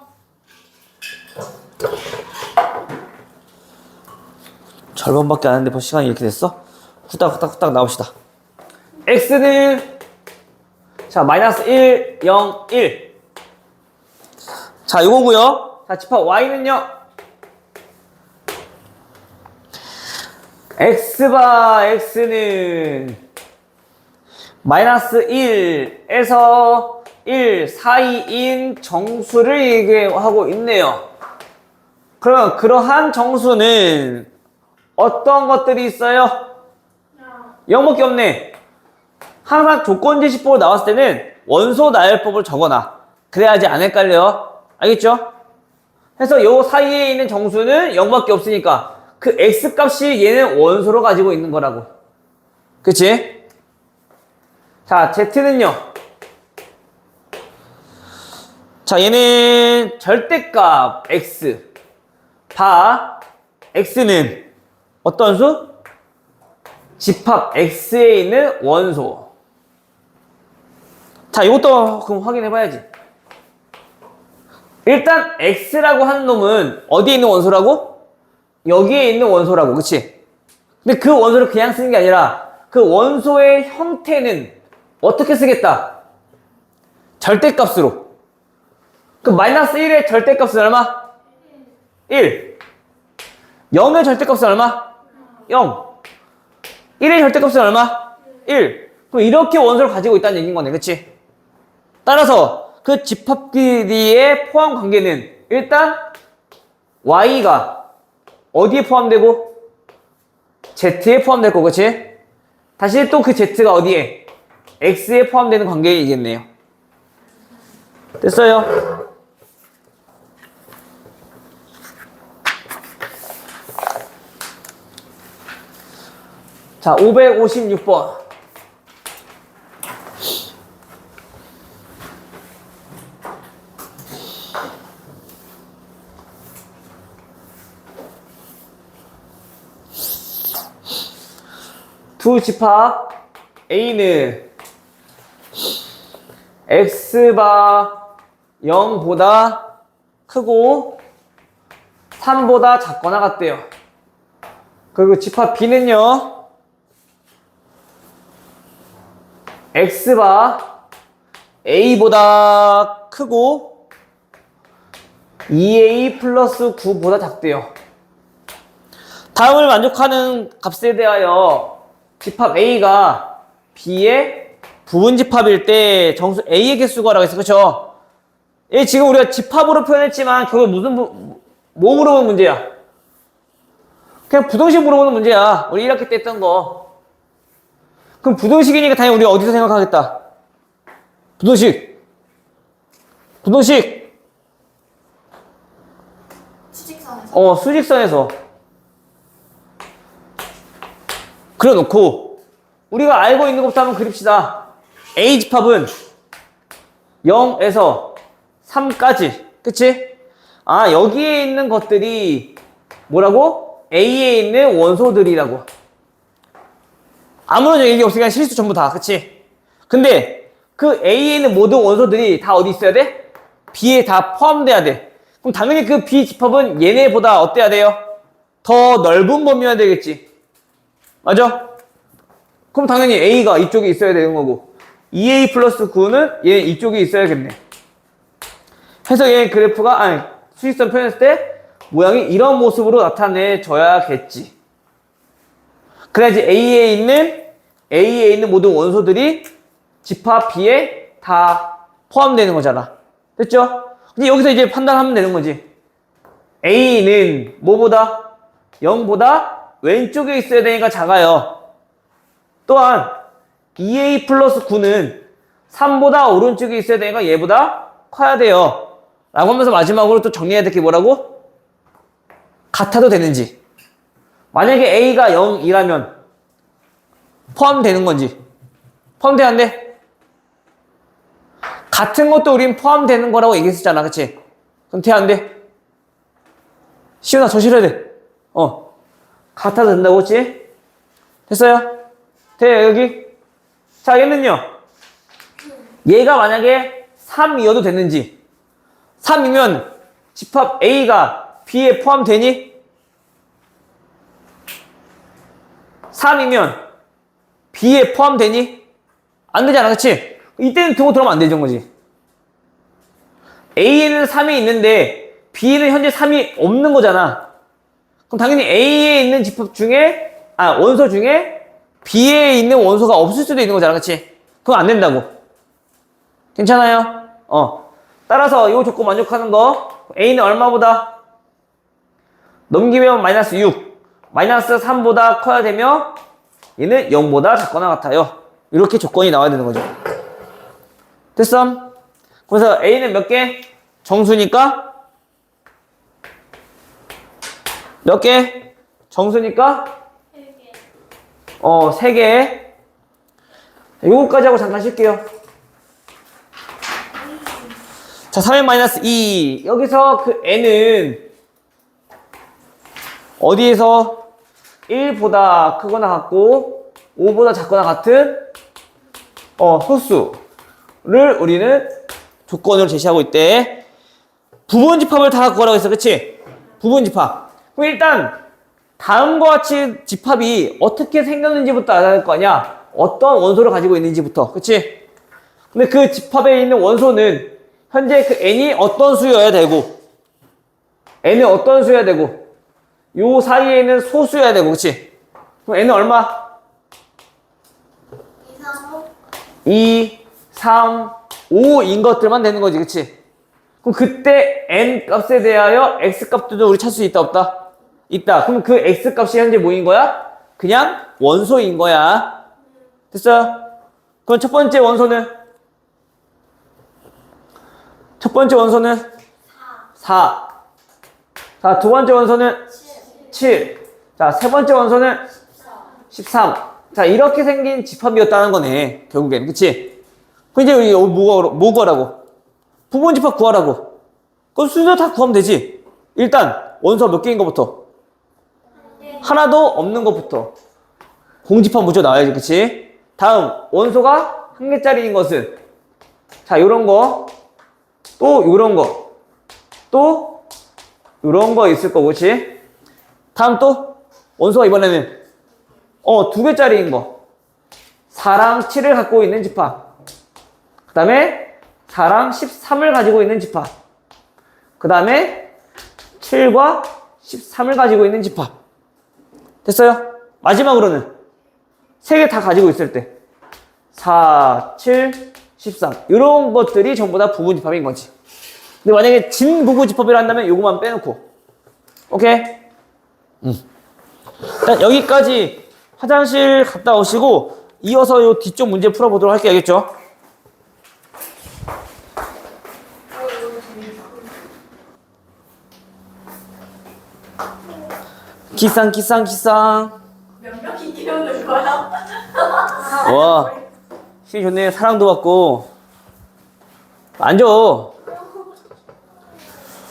절반밖에 안 했는데 벌써 시간이 이렇게 됐어? 후딱 나옵시다. x는 자 마이너스 1, 0, 1. 자 이거고요. 자 집합 y는요. x는 마이너스 1에서 1 사이인 정수를 얘기하고 있네요. 그럼 그러한 정수는 어떤 것들이 있어요? 0밖에 없네. 항상 조건제시법으로 나왔을 때는 원소 나열법을 적어놔. 그래야지 안 헷갈려. 알겠죠? 그래서 요 사이에 있는 정수는 0밖에 없으니까 그 x값이 얘는 원소로 가지고 있는 거라고. 그치? 자, z는요. 자, 얘는 절대값 x. 바 x는 어떤 수? 집합 x에 있는 원소. 자, 이것도 그럼 확인해봐야지. 일단 x라고 하는 놈은 어디에 있는 원소라고? 여기에 있는 원소라고, 그치? 근데 그 원소를 그냥 쓰는 게 아니라 그 원소의 형태는 어떻게 쓰겠다? 절대값으로. 그 마이너스 1의 절대값은 얼마? 1. 0의 절대값은 얼마? 0. 1의 절대값은 얼마? 1. 그럼 이렇게 원소를 가지고 있다는 얘기인 거네, 그치? 따라서 그 집합끼리의 포함 관계는 일단 y가 어디에 포함되고? z에 포함될 거고, 그치? 다시 또 그 z가 어디에? x에 포함되는 관계이겠네요. 됐어요? 자, 556번. 두 집합 A는 X바 0보다 크고 3보다 작거나 같대요. 그리고 집합 B는요. X바 A보다 크고 2A 플러스 9보다 작대요. 다음을 만족하는 값에 대하여 집합 A가 B의 부분집합일 때 정수 A의 개수가 라고 했어. 그쵸? 얘 지금 우리가 집합으로 표현했지만 결국 뭐 물어보는 문제야? 그냥 부등식 물어보는 문제야. 우리 1학기 때 했던 거. 그럼 부등식이니까 당연히 우리가 어디서 생각하겠다? 부등식. 수직선에서. 수직선에서. 그려놓고 우리가 알고 있는 것부터 한번 그립시다. A 집합은 0에서 3까지. 그치? 아, 여기에 있는 것들이 뭐라고? A에 있는 원소들이라고. 아무런 얘기 없으니까 실수 전부 다. 그치? 근데 그 A에 있는 모든 원소들이 다 어디 있어야 돼? B에 다 포함돼야 돼. 그럼 당연히 그 B 집합은 얘네보다 어때야 돼요? 더 넓은 범위여야 되겠지. 맞아? 그럼 당연히 A가 이쪽에 있어야 되는 거고 2A 플러스 9는 얘 이쪽에 있어야겠네. 해서 얘 그래프가 수직선 표현했을 때 모양이 이런 모습으로 나타내줘야겠지. 그래야지 A에 있는 모든 원소들이 집합 B에 다 포함되는 거잖아. 됐죠? 근데 여기서 이제 판단하면 되는 거지. A는 뭐보다? 0보다 왼쪽에 있어야 되니까 작아요. 또한 2A 플러스 9는 3보다 오른쪽에 있어야 되니까 얘보다 커야 돼요. 라고 하면서 마지막으로 또 정리해야 될 게 뭐라고? 같아도 되는지. 만약에 A가 0이라면 포함되는 건지. 포함돼, 안 돼? 같은 것도 우린 포함되는 거라고 얘기했었잖아. 그치? 그럼 돼, 안 돼? 시훈아, 저실해야 돼. 같아도 된다고, 그치? 됐어요? 돼, 여기? 자, 얘는요. 얘가 만약에 3이어도 됐는지. 3이면 집합 A가 B에 포함되니? 3이면 B에 포함되니? 안 되잖아, 그치? 이때는 두고 들어가면 안 되는 거지. A에는 3이 있는데 B에는 현재 3이 없는 거잖아. 그럼 당연히 A에 있는 집합 중에, 원소 중에 B에 있는 원소가 없을 수도 있는 거잖아, 그치? 그건 안 된다고. 괜찮아요? 따라서 이 조건 만족하는 거, A는 얼마보다? 넘기면 마이너스 6, 마이너스 3보다 커야 되며, 얘는 0보다 작거나 같아요. 이렇게 조건이 나와야 되는 거죠. 됐어? 그래서 A는 몇 개? 정수니까? 몇 개? 정수니까? 3개. 요거까지 하고 잠깐 쉴게요. 자, 3의 마이너스 2. 여기서 그 n은 어디에서 1보다 크거나 같고 5보다 작거나 같은 소수를 우리는 조건으로 제시하고 있대. 부분집합을 다 구하라고 했어. 그치? 부분집합. 그럼 일단 다음과 같이 집합이 어떻게 생겼는지부터 알아야 할 거 아니야. 어떤 원소를 가지고 있는지부터. 그치? 근데 그 집합에 있는 원소는 현재 그 n이 어떤 수여야 되고 n은 어떤 수여야 되고 요 사이에는 소수여야 되고. 그치? 그럼 n은 얼마? 2, 3, 5인 것들만 되는 거지. 그치? 그럼 그때 n 값에 대하여 x 값도 우리 찾을 수 있다 없다? 있다. 그럼 그 x 값이 현재 뭐인 거야? 그냥 원소인 거야. 됐어요? 그럼 첫 번째 원소는? 첫 번째 원소는? 4. 자, 두 번째 원소는? 7. 자, 세 번째 원소는? 13. 자, 이렇게 생긴 집합이었다는 거네. 결국엔. 그치? 그럼 이제 우리 뭐 구하라고? 부분집합 구하라고. 그럼 순서 다 구하면 되지. 일단 원소 몇 개인 것부터? 하나도 없는 것부터. 공집합 무조건 나와야지. 그치? 다음 원소가 한 개짜리인 것은 자, 요런 거, 또 요런 거, 또 요런 거 있을 거고. 그치? 다음 또 원소가 이번에는 두 개짜리인 거 4랑 7을 갖고 있는 집합. 그 다음에 4랑 13을 가지고 있는 집합. 그 다음에 7과 13을 가지고 있는 집합. 됐어요? 마지막으로는 3개 다 가지고 있을 때 4, 7, 13 이런 것들이 전부 다 부분집합인 거지. 근데 만약에 진부분집합이라 한다면 요거만 빼놓고. 오케이? 일단 여기까지 화장실 갔다 오시고 이어서 요 뒤쪽 문제 풀어보도록 할게요. 알겠죠? 기상. 몇 명이 끼우는 거야? 와, 힘이 좋네. 사랑도 받고. 앉아.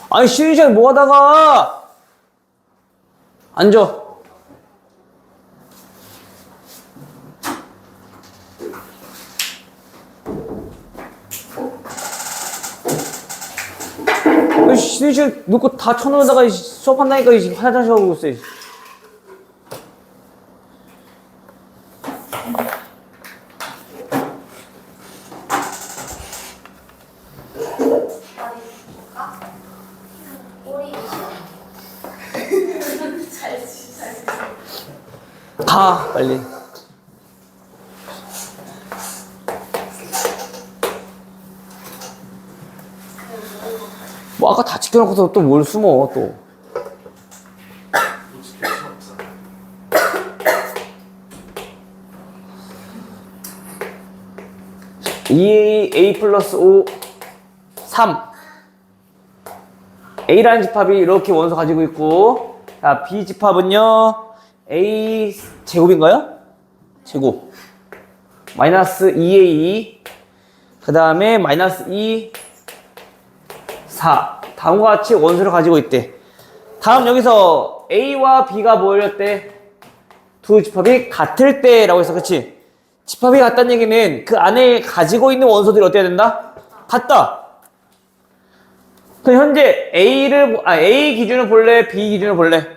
아니, 쉬는 시간에 뭐 하다가. 앉아. 쉬는 시간 놓고 다 쳐놓으다가 수업한다니까 화장실 가고 있어. 가, 빨리. 뭐 아까 다 지켜놓고서 또 뭘 숨어 또. 지킬 수 없잖아. A 플러스 5, 3. A라는 집합이 이렇게 원소 가지고 있고 자, B 집합은요, A 제곱인가요? 제곱. 마이너스 2A. 그 다음에 마이너스 2, 4. 다음과 같이 원소를 가지고 있대. 다음 여기서 A와 B가 뭐였대? 두 집합이 같을 때라고 했어. 그치? 집합이 같다는 얘기는 그 안에 가지고 있는 원소들이 어때야 된다? 같다. 그럼 현재 A 기준을 볼래? B 기준을 볼래?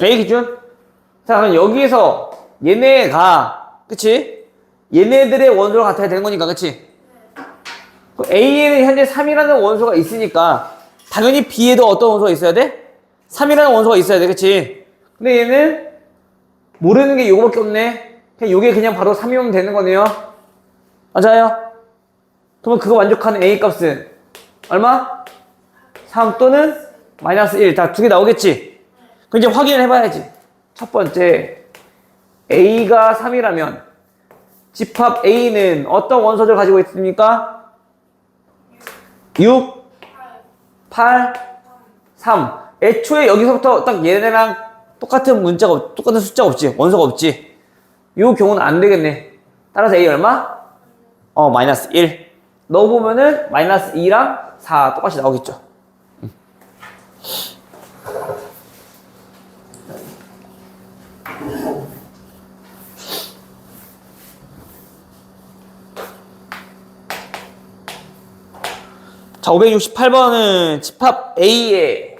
A 기준? 자, 그럼 여기에서 얘네가, 그치? 얘네들의 원소가 같아야 되는 거니까, 그치? A에는 현재 3이라는 원소가 있으니까, 당연히 B에도 어떤 원소가 있어야 돼? 3이라는 원소가 있어야 돼, 그치? 근데 얘는 모르는 게 요거밖에 없네. 그냥 요게 그냥 바로 3이면 되는 거네요. 맞아요? 그러면 그거 만족하는 A 값은 얼마? 3 또는 마이너스 1. 다 두 개 나오겠지? 그럼 이제 확인을 해봐야지. 첫 번째, A가 3이라면 집합 A는 어떤 원소를 가지고 있습니까? 6, 8, 3. 애초에 여기서부터 딱 얘네랑 똑같은 똑같은 숫자가 없지. 원소가 없지. 이 경우는 안 되겠네. 따라서 A 얼마? 마이너스 1. 넣어보면은 마이너스 2랑 4 똑같이 나오겠죠. 자, 568번은 집합 A의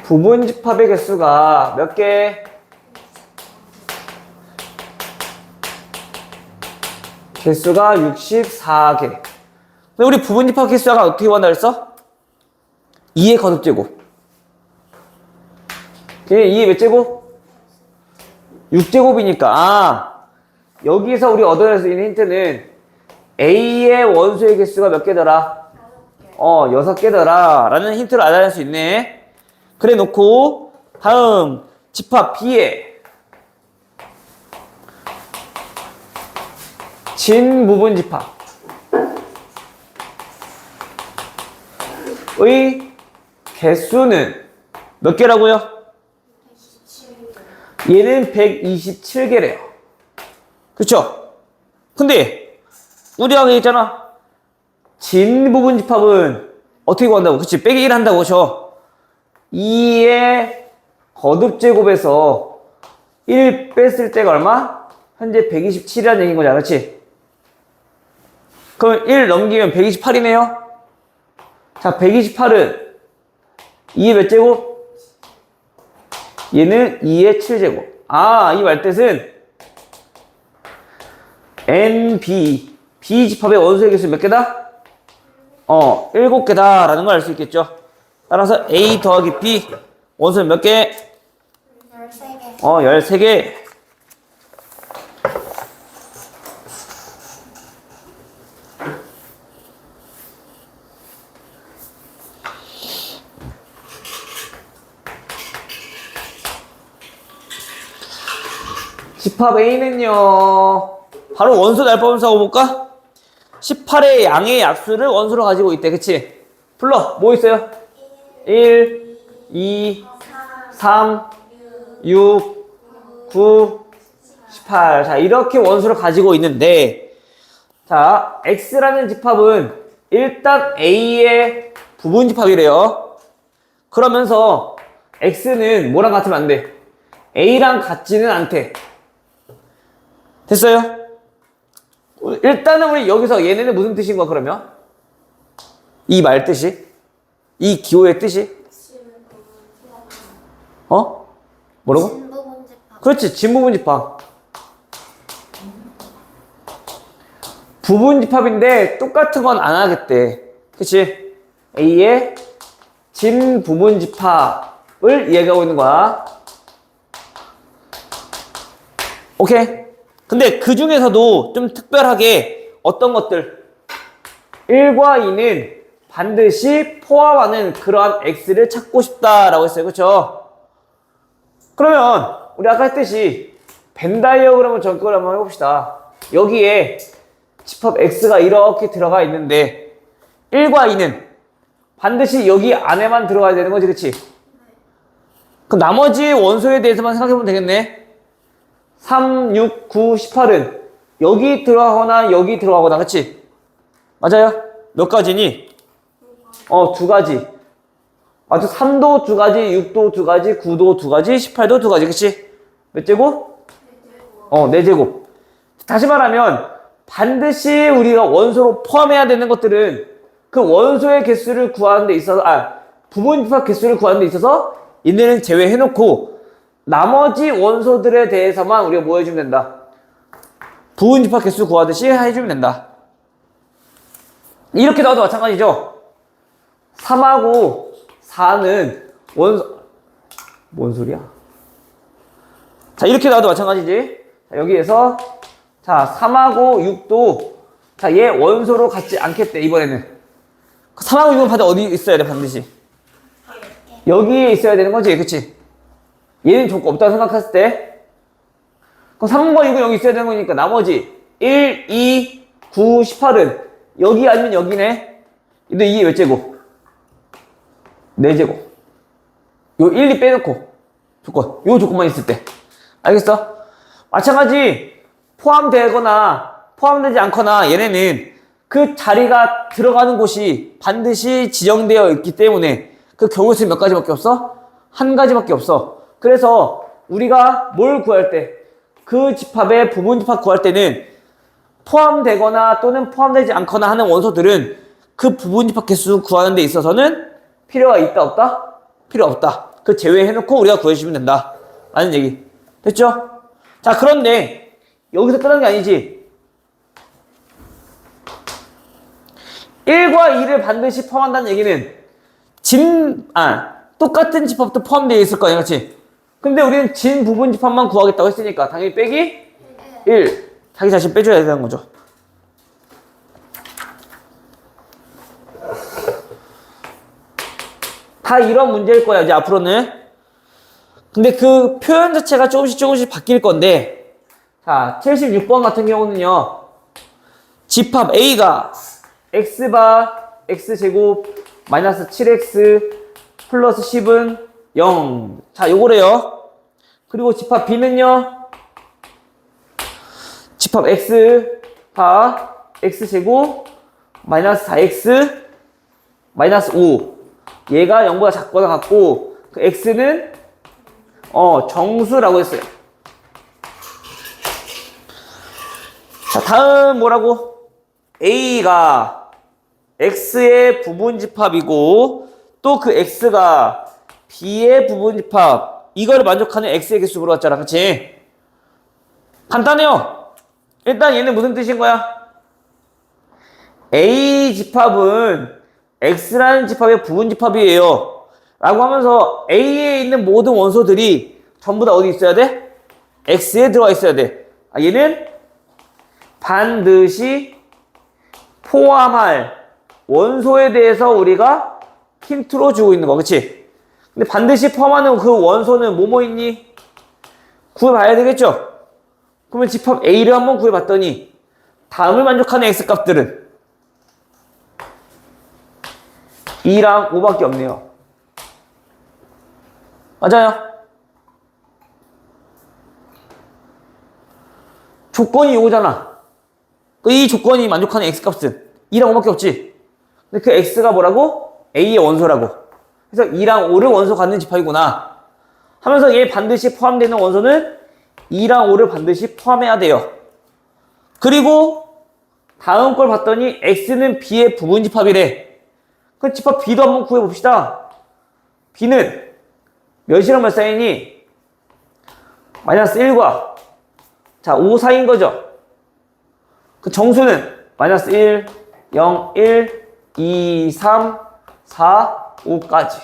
부분 집합의 개수가 몇 개? 개수가 64개. 근데 우리 부분 집합 개수가 어떻게 구한다 그랬어? 2의 거듭제곱. 2의 몇 제곱? 6제곱이니까 여기서 우리 얻어낼 수 있는 힌트는 A의 원소의 개수가 몇 개더라? 6개더라 라는 힌트를 알아낼 수 있네. 그래 놓고 다음 집합 B의 진부분 집합의 개수는 몇 개라고요? 얘는 127개래요. 그쵸? 근데 우리가 얘기했잖아. 진부분 집합은 어떻게 구한다고? 그치? 빼기 1 한다고. 그쵸? 2의 거듭제곱에서 1 뺐을 때가 얼마? 현재 127이라는 얘기인 거잖아. 그치? 그럼 1 넘기면 128이네요. 자, 128은 2의 몇 제곱? 얘는 2의 7제곱. 이 말뜻은 NB, B 집합의 원소의 개수 몇 개다? 7개다 라는 걸 알 수 있겠죠. 따라서 A 더하기 B 원소는 몇 개? 13개. 13개. 집합 A는요, 바로 원소 날법을 써볼까? 18의 양의 약수를 원소로 가지고 있대. 그치? 불러. 뭐 있어요? 1, 2, 3, 6, 9, 18. 자, 이렇게 원소를 가지고 있는데, 자, X라는 집합은 일단 A의 부분 집합이래요. 그러면서 X는 뭐랑 같으면 안 돼? A랑 같지는 않대. 됐어요? 일단은 우리 여기서 얘네는 무슨 뜻인 거야, 그러면? 이 말 뜻이? 이 기호의 뜻이? 뭐라고? 진부분 집합. 그렇지, 진부분 집합. 부분 집합인데 똑같은 건 안 하겠대. 그치? A의 진부분 집합을 이야기하고 있는 거야. 오케이? 근데 그 중에서도 좀 특별하게 어떤 것들 1과 2는 반드시 포함하는 그러한 X를 찾고 싶다라고 했어요. 그쵸? 그러면 우리 아까 했듯이 벤 다이어그램을 전격을 한번 해봅시다. 여기에 집합 X가 이렇게 들어가 있는데 1과 2는 반드시 여기 안에만 들어가야 되는 거지, 그치? 그럼 나머지 원소에 대해서만 생각해보면 되겠네. 3, 6, 9, 18은 여기 들어가거나 여기 들어가거나, 그치? 맞아요? 몇 가지니? 두 가지. 맞죠? 3도 두 가지, 6도 두 가지, 9도 두 가지, 18도 두 가지, 그치? 몇 제곱? 4제곱. 다시 말하면 반드시 우리가 원소로 포함해야 되는 것들은 그 원소의 개수를 구하는 데 있어서, 부분집합 개수를 구하는 데 있어서 얘네는 제외해놓고 나머지 원소들에 대해서만 우리가 뭐 해주면 된다? 부분집합 개수 구하듯이 해주면 된다. 이렇게 나와도 마찬가지죠. 3하고 4는 원소, 뭔 소리야? 자, 이렇게 나와도 마찬가지지. 자, 여기에서 자, 3하고 6도 자, 얘 원소로 갖지 않겠대, 이번에는. 3하고 6은 반드시 어디 있어야 돼, 반드시? 여기에 있어야 되는 거지, 그치? 얘는 조건 없다고 생각했을 때 그럼 3과 6은 여기 있어야 되는 거니까 나머지 1, 2, 9, 18은 여기 아니면 여기네. 근데 이게 몇 제곱? 4제곱. 요 1, 2 빼놓고 조건, 요 조건만 있을 때. 알겠어? 마찬가지 포함되거나 포함되지 않거나 얘네는 그 자리가 들어가는 곳이 반드시 지정되어 있기 때문에 그 경우 수는 몇 가지밖에 없어? 한 가지밖에 없어. 그래서 우리가 뭘 구할 때, 그 집합의 부분집합 구할 때는 포함되거나 또는 포함되지 않거나 하는 원소들은 그 부분집합 개수 구하는 데 있어서는 필요가 있다 없다? 필요 없다. 그 제외해놓고 우리가 구해주시면 된다 라는 얘기 됐죠? 자, 그런데 여기서 끝난 게 아니지. 1과 2를 반드시 포함한다는 얘기는 똑같은 집합도 포함되어 있을 거 아니야, 그렇지? 근데 우리는 진 부분 집합만 구하겠다고 했으니까 당연히 빼기 1. 자기 자신 빼줘야 되는 거죠. 다 이런 문제일 거야, 이제 앞으로는. 근데 그 표현 자체가 조금씩 바뀔 건데, 자, 76번 같은 경우는요, 집합 A가 x바 x제곱 마이너스 7x 플러스 10은 0. 자, 요거래요. 그리고 집합 B는요, 집합 x바 x제곱 마이너스 4x 마이너스 5. 얘가 0보다 작거나 같고, 그 x는 정수라고 했어요. 자, 다음 뭐라고? A가 X의 부분집합이고 또 그 X가 B의 부분집합, 이걸 만족하는 X의 개수 물어봤잖아, 그치? 간단해요. 일단 얘는 무슨 뜻인 거야? A 집합은 X라는 집합의 부분집합이에요 라고 하면서 A에 있는 모든 원소들이 전부 다 어디 있어야 돼? X에 들어가 있어야 돼. 얘는 반드시 포함할 원소에 대해서 우리가 힌트로 주고 있는 거, 그치? 근데 반드시 포함하는 그 원소는 뭐뭐 있니? 구해봐야 되겠죠? 그러면 집합 A를 한번 구해봤더니 다음을 만족하는 X값들은 2랑 5밖에 없네요. 맞아요? 조건이 요거잖아. 이 조건이 만족하는 X값은 2랑 5밖에 없지. 근데 그 X가 뭐라고? A의 원소라고. 그래서 2랑 5를 원소 갖는 집합이구나 하면서 얘 반드시 포함되는 원소는 2랑 5를 반드시 포함해야 돼요. 그리고 다음 걸 봤더니 X는 B의 부분집합이래. 그 집합 B도 한번 구해봅시다. B는 몇이랑 몇 사이니? 마이너스 1과 자, 5 사이인 거죠. 그 정수는 마이너스 1, 0, 1, 2, 3, 4, 5까지.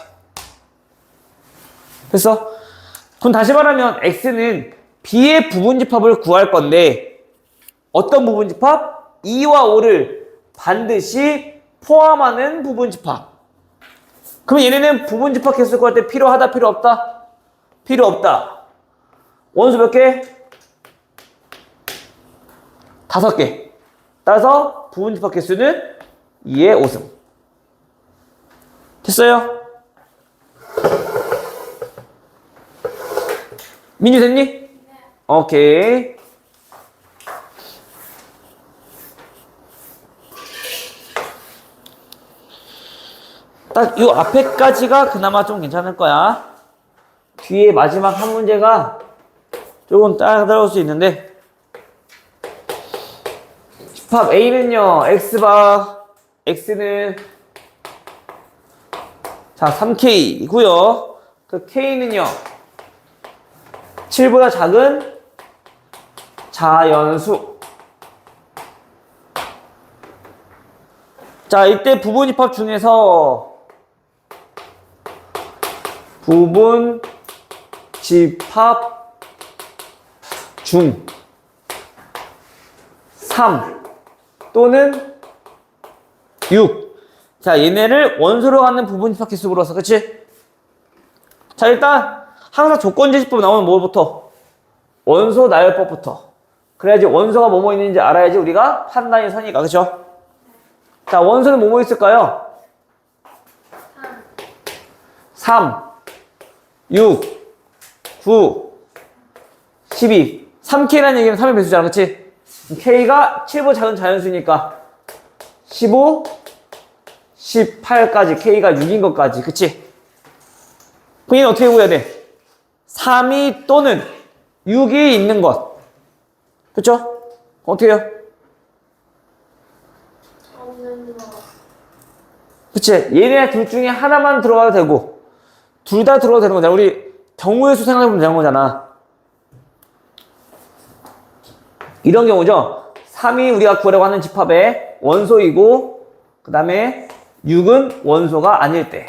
됐어? 그럼 다시 말하면 X는 B의 부분집합을 구할 건데 어떤 부분집합? 2와 5를 반드시 포함하는 부분집합. 그럼 얘네는 부분집합 개수 구할 때 필요하다, 필요 없다? 필요 없다. 원소 몇 개? 5개. 따라서 부분집합 개수는 2의 5승. 됐어요? 민유 됐니? 오케이. 딱 이 앞에까지가 그나마 좀 괜찮을 거야. 뒤에 마지막 한 문제가 조금 따라올 수 있는데, 집합 A는요, X바, X는 자 3K이고요. 그 K는요 7보다 작은 자연수. 자, 이때 부분 집합 중에서 부분 집합 중 3 또는 6. 자, 얘네를 원소로 갖는 부분 집합 개수 불어서, 그치? 자, 일단 항상 조건제시법 나오면 뭐부터? 원소 나열법부터. 그래야지 원소가 뭐뭐 있는지 알아야지 우리가 판단이 서니까, 그쵸? 자, 원소는 뭐뭐 있을까요? 3, 6, 9, 12. 3K라는 얘기는 3의 배수잖아, 그치? K가 7보다 작은 자연수니까 15, 18까지 K가 6인 것까지, 그치? 그럼 얘는 어떻게 구해야 돼? 3이 또는 6이 있는 것, 그쵸? 어떻게 해요? 없는 거. 그치? 얘네 둘 중에 하나만 들어가도 되고 둘 다 들어가도 되는 거잖아. 우리 경우의 수 생각해보면 되는 거잖아. 이런 경우죠. 3이 우리가 구하려고 하는 집합의 원소이고 그 다음에 6은 원소가 아닐 때,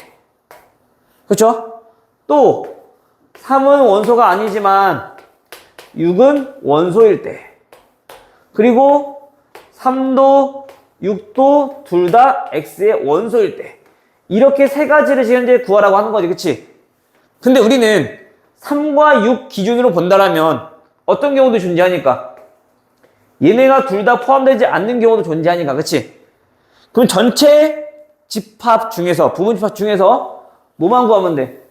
그쵸? 또 3은 원소가 아니지만 6은 원소일 때, 그리고 3도 6도 둘 다 X의 원소일 때, 이렇게 세 가지를 지금 현재 구하라고 하는 거지, 그치? 근데 우리는 3과 6 기준으로 본다라면 어떤 경우도 존재하니까, 얘네가 둘 다 포함되지 않는 경우도 존재하니까, 그치? 그럼 전체 집합 중에서, 부분 집합 중에서 뭐만 구하면 돼?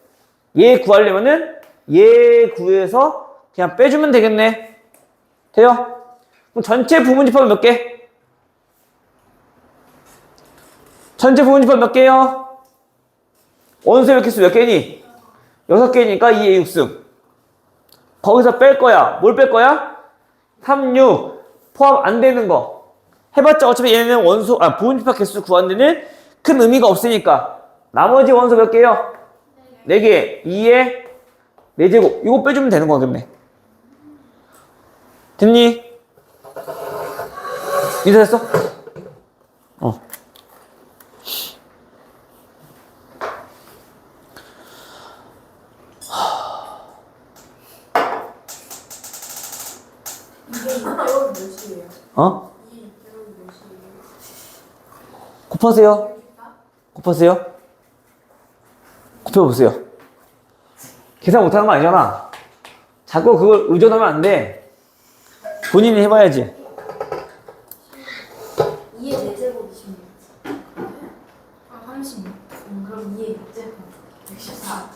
얘 구하려면은 얘 구해서 그냥 빼주면 되겠네. 돼요? 그럼 전체 부분 집합은 몇 개? 전체 부분 집합 몇 개요? 원소의 개수 몇 개니? 6개니까 2의 6승. 거기서 뺄 거야. 뭘 뺄 거야? 3, 6 포함 안 되는 거. 해봤자 어차피 얘네는 원소, 부분 집합 개수 구하는 데는 큰 의미가 없으니까 나머지 원소 몇 개요? 4개. 2의 4제곱. 이거 빼주면 되는 거겠네. 됐니? 인사했어? 어. 이게 배우는 몇이에요? 어? 이 배우는 몇이에요? 곱하세요. 곱하세요. 곱해보세요. 계산 못하는 거 아니잖아. 자꾸 그걸 의존하면 안 돼. 본인이 해봐야지. 2의 4제곱 26. 아, 36. 그럼 2의 6제곱 64.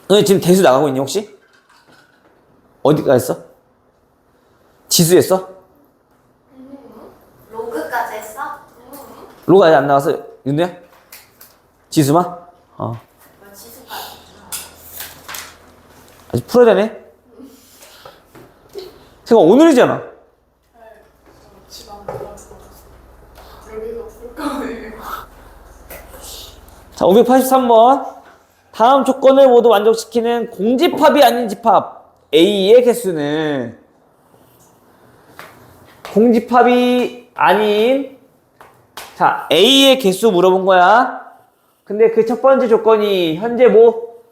너 지금 대수 나가고 있니 혹시? 어디까지 했어? 지수 했어? 로그까지 했어? 로가 아직 안 나와서 윤우야? 지수만? 어. 뭐 지수까지. 아직 풀어야 되네? 제가 오늘이잖아. 집안 들어갔어. 여기가 불가해요. 자, 583번. 다음 조건을 모두 만족시키는 공집합이 아닌 집합 A의 개수는, 공집합이 아닌, 자, A의 개수 물어본 거야. 근데 그 첫 번째 조건이 현재 뭐?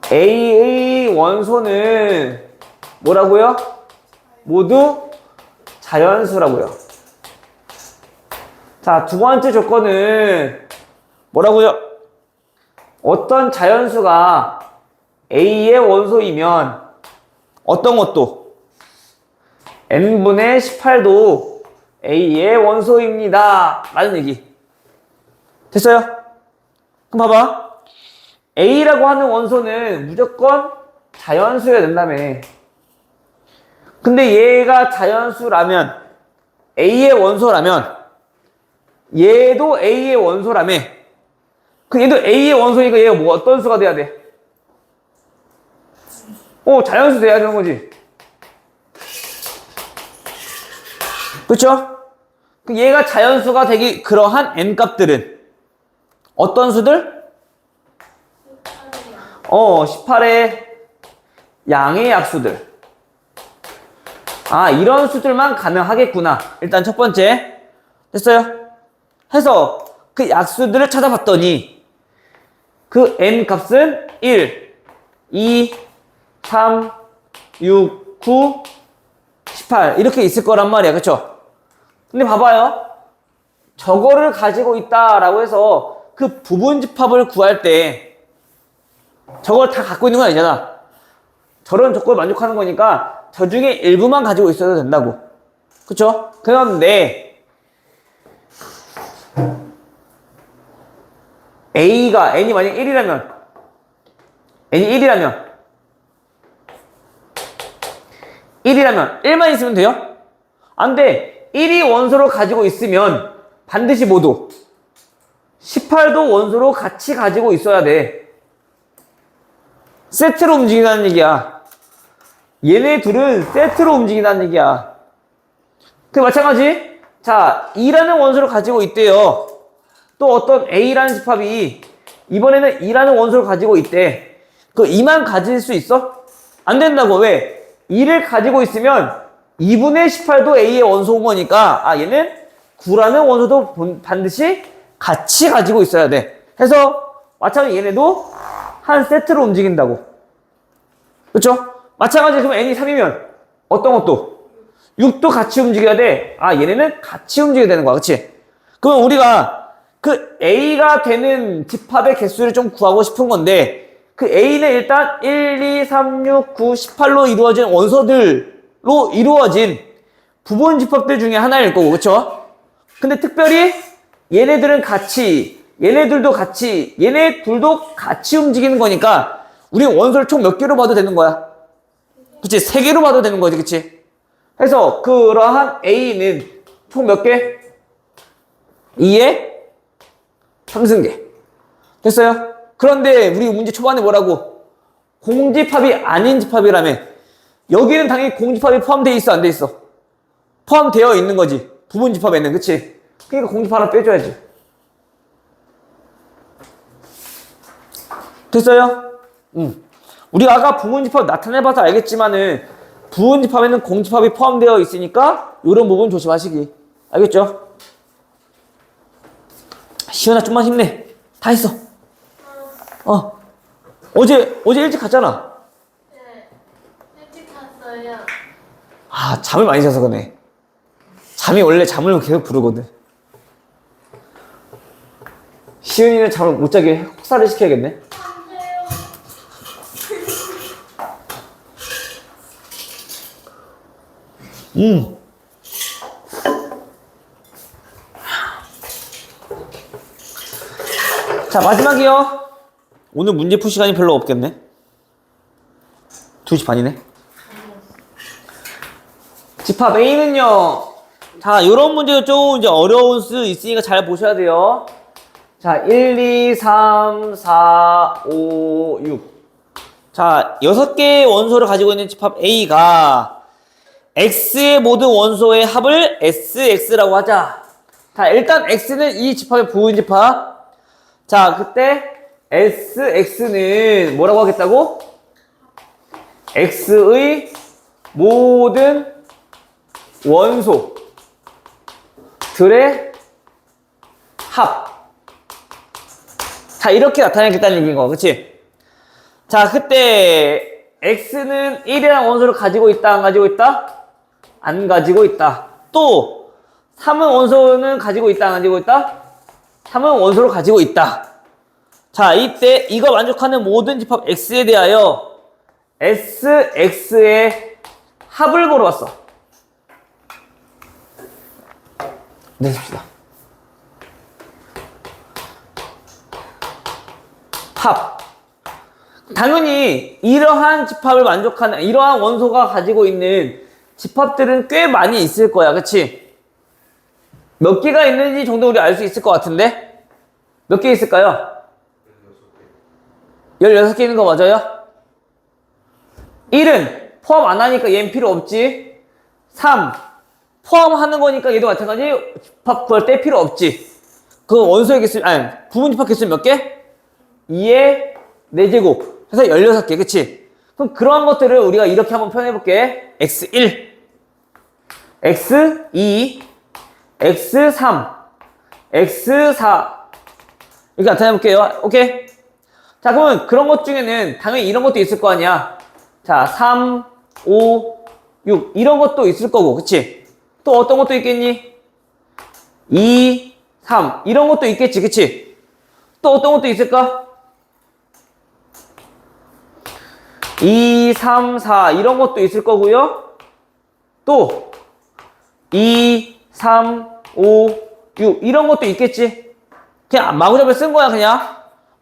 A의 원소는 뭐라고요? 모두 자연수라고요. 자, 두 번째 조건은 뭐라고요? 어떤 자연수가 A의 원소이면 어떤 것도 n분의 18도 A의 원소입니다. 라는 얘기. 됐어요? 그럼 봐봐. A라고 하는 원소는 무조건 자연수여야 된다며. 근데 얘가 자연수라면, A의 원소라면, 얘도 A의 원소라며. 그 얘도 A의 원소니까 얘가 뭐 어떤 수가 돼야 돼? 자연수 돼야 되는 거지. 그쵸? 얘가 자연수가 되기 그러한 n값들은 어떤 수들? 18의 양의 약수들. 아, 이런 수들만 가능하겠구나. 일단 첫 번째. 됐어요? 해서 그 약수들을 찾아봤더니 그 n 값은 1, 2, 3, 6, 9, 18 이렇게 있을 거란 말이야. 그쵸? 근데 봐봐요. 저거를 가지고 있다라고 해서 그 부분집합을 구할 때 저걸 다 갖고 있는 건 아니잖아. 저런 조건을 만족하는 거니까 저 중에 일부만 가지고 있어도 된다고. 그쵸? 그런데 A가 n이 만약 1이라면 n이 1이라면 1만 있으면 돼요? 안 돼. 1이 원소로 가지고 있으면 반드시 모두 18도 원소로 같이 가지고 있어야 돼. 세트로 움직인다는 얘기야. 얘네 둘은 세트로 움직인다는 얘기야. 그 마찬가지. 자, 2라는 원소를 가지고 있대요. 또 어떤 A라는 집합이 이번에는 2라는 원소를 가지고 있대. 그 2만 가질 수 있어? 안 된다고. 왜? 2를 가지고 있으면 2분의 18도 A의 원소인 거니까 얘는 9라는 원소도 반드시 같이 가지고 있어야 돼. 해서 마찬가지 얘네도 한 세트로 움직인다고. 그렇죠? 마찬가지 그러면 n이 3이면 어떤 것도 6도 같이 움직여야 돼. 얘네는 같이 움직여야 되는 거야. 그렇지? 그러면 우리가 그 A가 되는 집합의 개수를 좀 구하고 싶은 건데 그 A는 일단 1, 2, 3, 6, 9, 18로 이루어진 원소들로 이루어진 부분 집합들 중에 하나일 거고. 그쵸? 근데 특별히 얘네들은 같이, 얘네들도 같이, 얘네 둘도 같이 움직이는 거니까 우리는 원소를 총 몇 개로 봐도 되는 거야. 그치? 3개로 봐도 되는 거지. 그치? 해서 그러한 A는 총 몇 개? 2의 3승계. 됐어요? 그런데 우리 문제 초반에 뭐라고? 공집합이 아닌 집합이라며. 여기는 당연히 공집합이 포함되어 있어, 안 돼 있어? 포함되어 있는 거지. 부분집합에는. 그치? 그러니까 공집합 하나 빼줘야지. 됐어요? 우리가 아까 부분집합 나타내봐서 알겠지만은 부분집합에는 공집합이 포함되어 있으니까 이런 부분 조심하시기. 알겠죠? 시연아 좀만 힘내. 다 했어. 어제 일찍 갔잖아. 네. 일찍 갔어요. 잠을 많이 자서 그러네. 원래 잠을 계속 부르거든. 시은이는 잠을 못 자게 혹사를 시켜야겠네. 안 돼요. 자, 마지막이요. 오늘 문제 풀 시간이 별로 없겠네. 2시 반이네. 집합 A는요. 자, 요런 문제도 좀 이제 어려울 수 있으니까 잘 보셔야 돼요. 자, 1, 2, 3, 4, 5, 6. 자, 6개의 원소를 가지고 있는 집합 A가 X의 모든 원소의 합을 SX라고 하자. 자, 일단 X는 이 집합의 부분집합. 자, 그때 SX는 뭐라고 하겠다고? X의 모든 원소들의 합. 자, 이렇게 나타내겠다는 얘기인 거, 그치? 자, 그때 X는 1이라는 원소를 가지고 있다, 안 가지고 있다? 안 가지고 있다. 또 3은 원소는 가지고 있다, 안 가지고 있다? 3은 원소를 가지고 있다. 자, 이때 이거 만족하는 모든 집합 X에 대하여 SX의 합을 보러 왔어. 네, 씁시다. 합. 당연히 이러한 집합을 만족하는, 이러한 원소가 가지고 있는 집합들은 꽤 많이 있을 거야. 그치? 몇 개가 있는지 정도 우리 알 수 있을 것 같은데? 몇 개 있을까요? 16개 있는 거 맞아요? 1은 포함 안 하니까 얘는 필요 없지. 3. 포함하는 거니까 얘도 마찬가지. 집합 구할 때 필요 없지. 그 원소의 개수, 아니, 부분 집합 개수 몇 개? 2의 4제곱. 해서 16개. 그치? 그럼 그러한 것들을 우리가 이렇게 한번 표현해볼게. x1, x2, x3, x4. 이렇게 나타내볼게요. 오케이? 자, 그러면 그런 것 중에는 당연히 이런 것도 있을 거 아니야. 자, 3, 5, 6. 이런 것도 있을 거고. 그치? 또 어떤 것도 있겠니? 2, 3. 이런 것도 있겠지. 그치? 또 어떤 것도 있을까? 2, 3, 4. 이런 것도 있을 거고요. 또 2, 3, 5, 6. 이런 것도 있겠지. 그냥 마구잡이 쓴 거야, 그냥.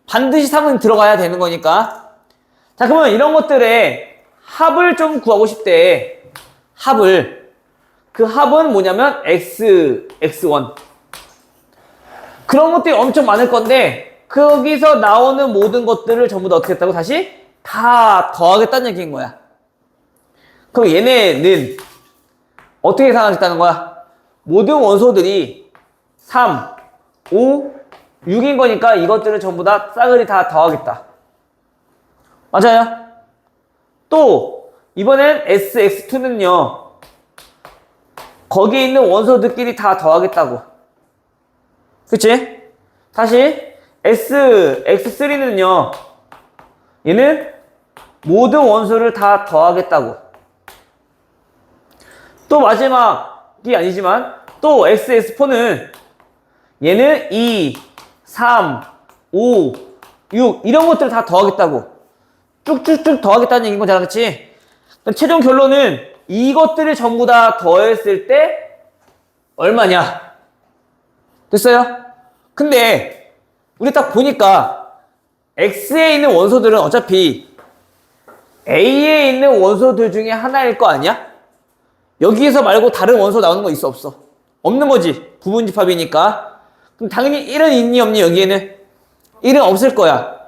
반드시 3은 들어가야 되는 거니까. 자, 그러면 이런 것들의 합을 좀 구하고 싶대. 합을. 그 합은 뭐냐면 x, x1. 그런 것들이 엄청 많을 건데 거기서 나오는 모든 것들을 전부 다 어떻게 했다고? 다시 다 더하겠다는 얘기인 거야. 그럼 얘네는 어떻게 계산하겠다는 거야? 모든 원소들이 3, 5, 6인 거니까 이것들을 전부 다 싸그리 다 더하겠다. 맞아요? 또 이번엔 SX2는요. 거기에 있는 원소들끼리 다 더하겠다고. 그치? 다시 SX3는요. 얘는 모든 원소를 다 더하겠다고. 또 마지막이 아니지만 또 SS4는 얘는 2, 3, 5, 6 이런 것들을 다 더하겠다고. 쭉쭉쭉 더하겠다는 얘기인 거잖아. 그치? 최종 결론은 이것들을 전부 다 더했을 때 얼마냐? 됐어요? 근데 우리 딱 보니까 X에 있는 원소들은 어차피 A에 있는 원소들 중에 하나일 거 아니야? 여기에서 말고 다른 원소 나오는 거 있어 없어? 없는 거지. 부분집합이니까. 그럼 당연히 1은 있니 없니 여기에는? 1은 없을 거야.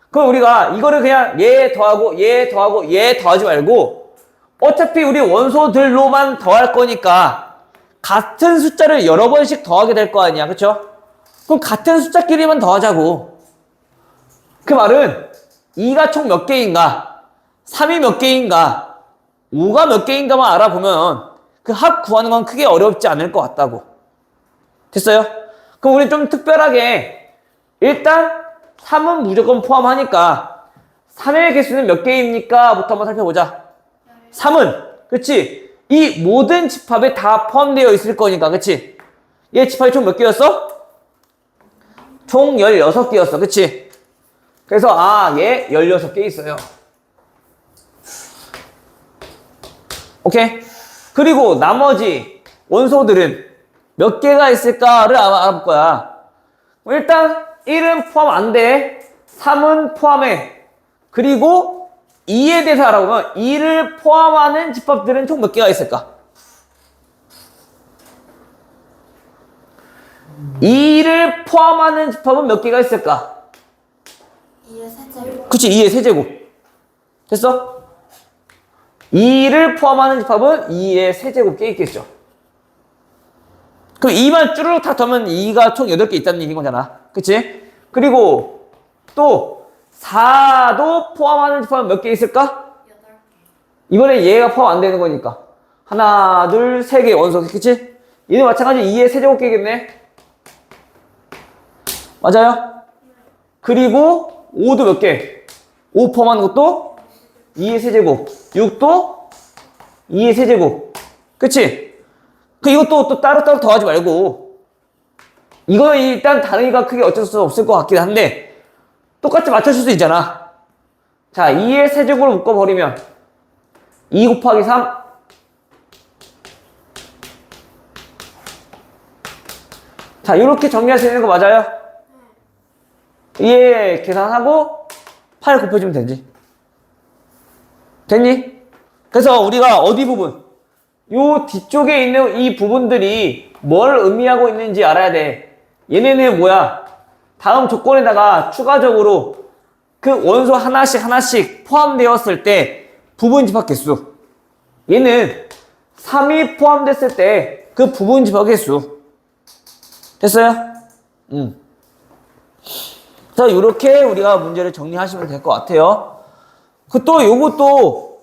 그럼 우리가 이거를 그냥 얘 더하고 얘 더하고 얘 더하지 말고 어차피 우리 원소들로만 더할 거니까 같은 숫자를 여러 번씩 더하게 될 거 아니야. 그쵸? 그럼 같은 숫자끼리만 더하자고. 그 말은 2가 총 몇 개인가? 3이 몇 개인가? 5가 몇 개인가만 알아보면 그 합 구하는 건 크게 어렵지 않을 것 같다고. 됐어요? 그럼 우리 좀 특별하게 일단 3은 무조건 포함하니까 3의 개수는 몇 개입니까? 부터 한번 살펴보자. 3은 그치? 이 모든 집합에 다 포함되어 있을 거니까 그치? 얘 집합이 총 몇 개였어? 총 16개였어. 그치? 그래서 얘 16개 있어요. 오케이? 그리고 나머지 원소들은 몇 개가 있을까를 알아볼 거야. 일단 1은 포함 안 돼. 3은 포함해. 그리고 2에 대해서 알아보면 2를 포함하는 집합들은 총 몇 개가 있을까? 2를 포함하는 집합은 몇 개가 있을까? 2의 세제곱. 그치, 2의 세제곱. 됐어? 2를 포함하는 집합은 2의 세제곱 꽤 있겠죠. 그럼 2만 쭈르륵 다 더면 2가 총 8개 있다는 얘기인 거잖아. 그치? 그리고 또 4도 포함하는 집합은 몇 개 있을까? 8개. 이번에 얘가 포함 안 되는 거니까. 하나, 둘, 세 개 원소. 그치? 얘는 마찬가지 2의 세제곱 개겠네. 맞아요? 그리고 5도 몇 개? 5 포함하는 것도 2의 세제곱. 6도 2의 세제곱. 그치? 이것도 또 따로따로 더하지 말고. 이거는 일단 단위가 크게 어쩔 수 없을 것 같긴 한데, 똑같이 맞춰줄 수 있잖아. 자, 2의 세제곱을 묶어버리면, 2 곱하기 3. 자, 이렇게 정리할 수 있는 거 맞아요? 얘 계산하고 8 곱해주면 되지. 됐니? 그래서 우리가 어디 부분? 요 뒤쪽에 있는 이 부분들이 뭘 의미하고 있는지 알아야 돼. 얘네는 뭐야? 다음 조건에다가 추가적으로 그 원소 하나씩 포함되었을 때 부분 집합 개수. 얘는 3이 포함됐을 때 그 부분 집합 개수. 됐어요? 자, 이렇게 우리가 문제를 정리하시면 될 것 같아요. 그 또 요것도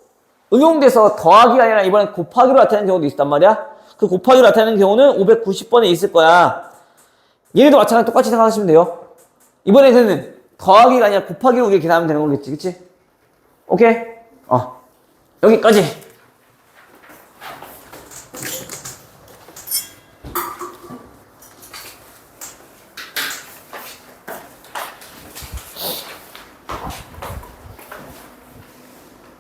응용돼서 더하기가 아니라 이번엔 곱하기로 나타내는 경우도 있단 말이야. 그 곱하기로 나타내는 경우는 590번에 있을 거야. 얘네도 마찬가지로 똑같이 생각하시면 돼요. 이번에는 더하기가 아니라 곱하기로 우리가 계산하면 되는 거겠지, 그치? 오케이? 여기까지.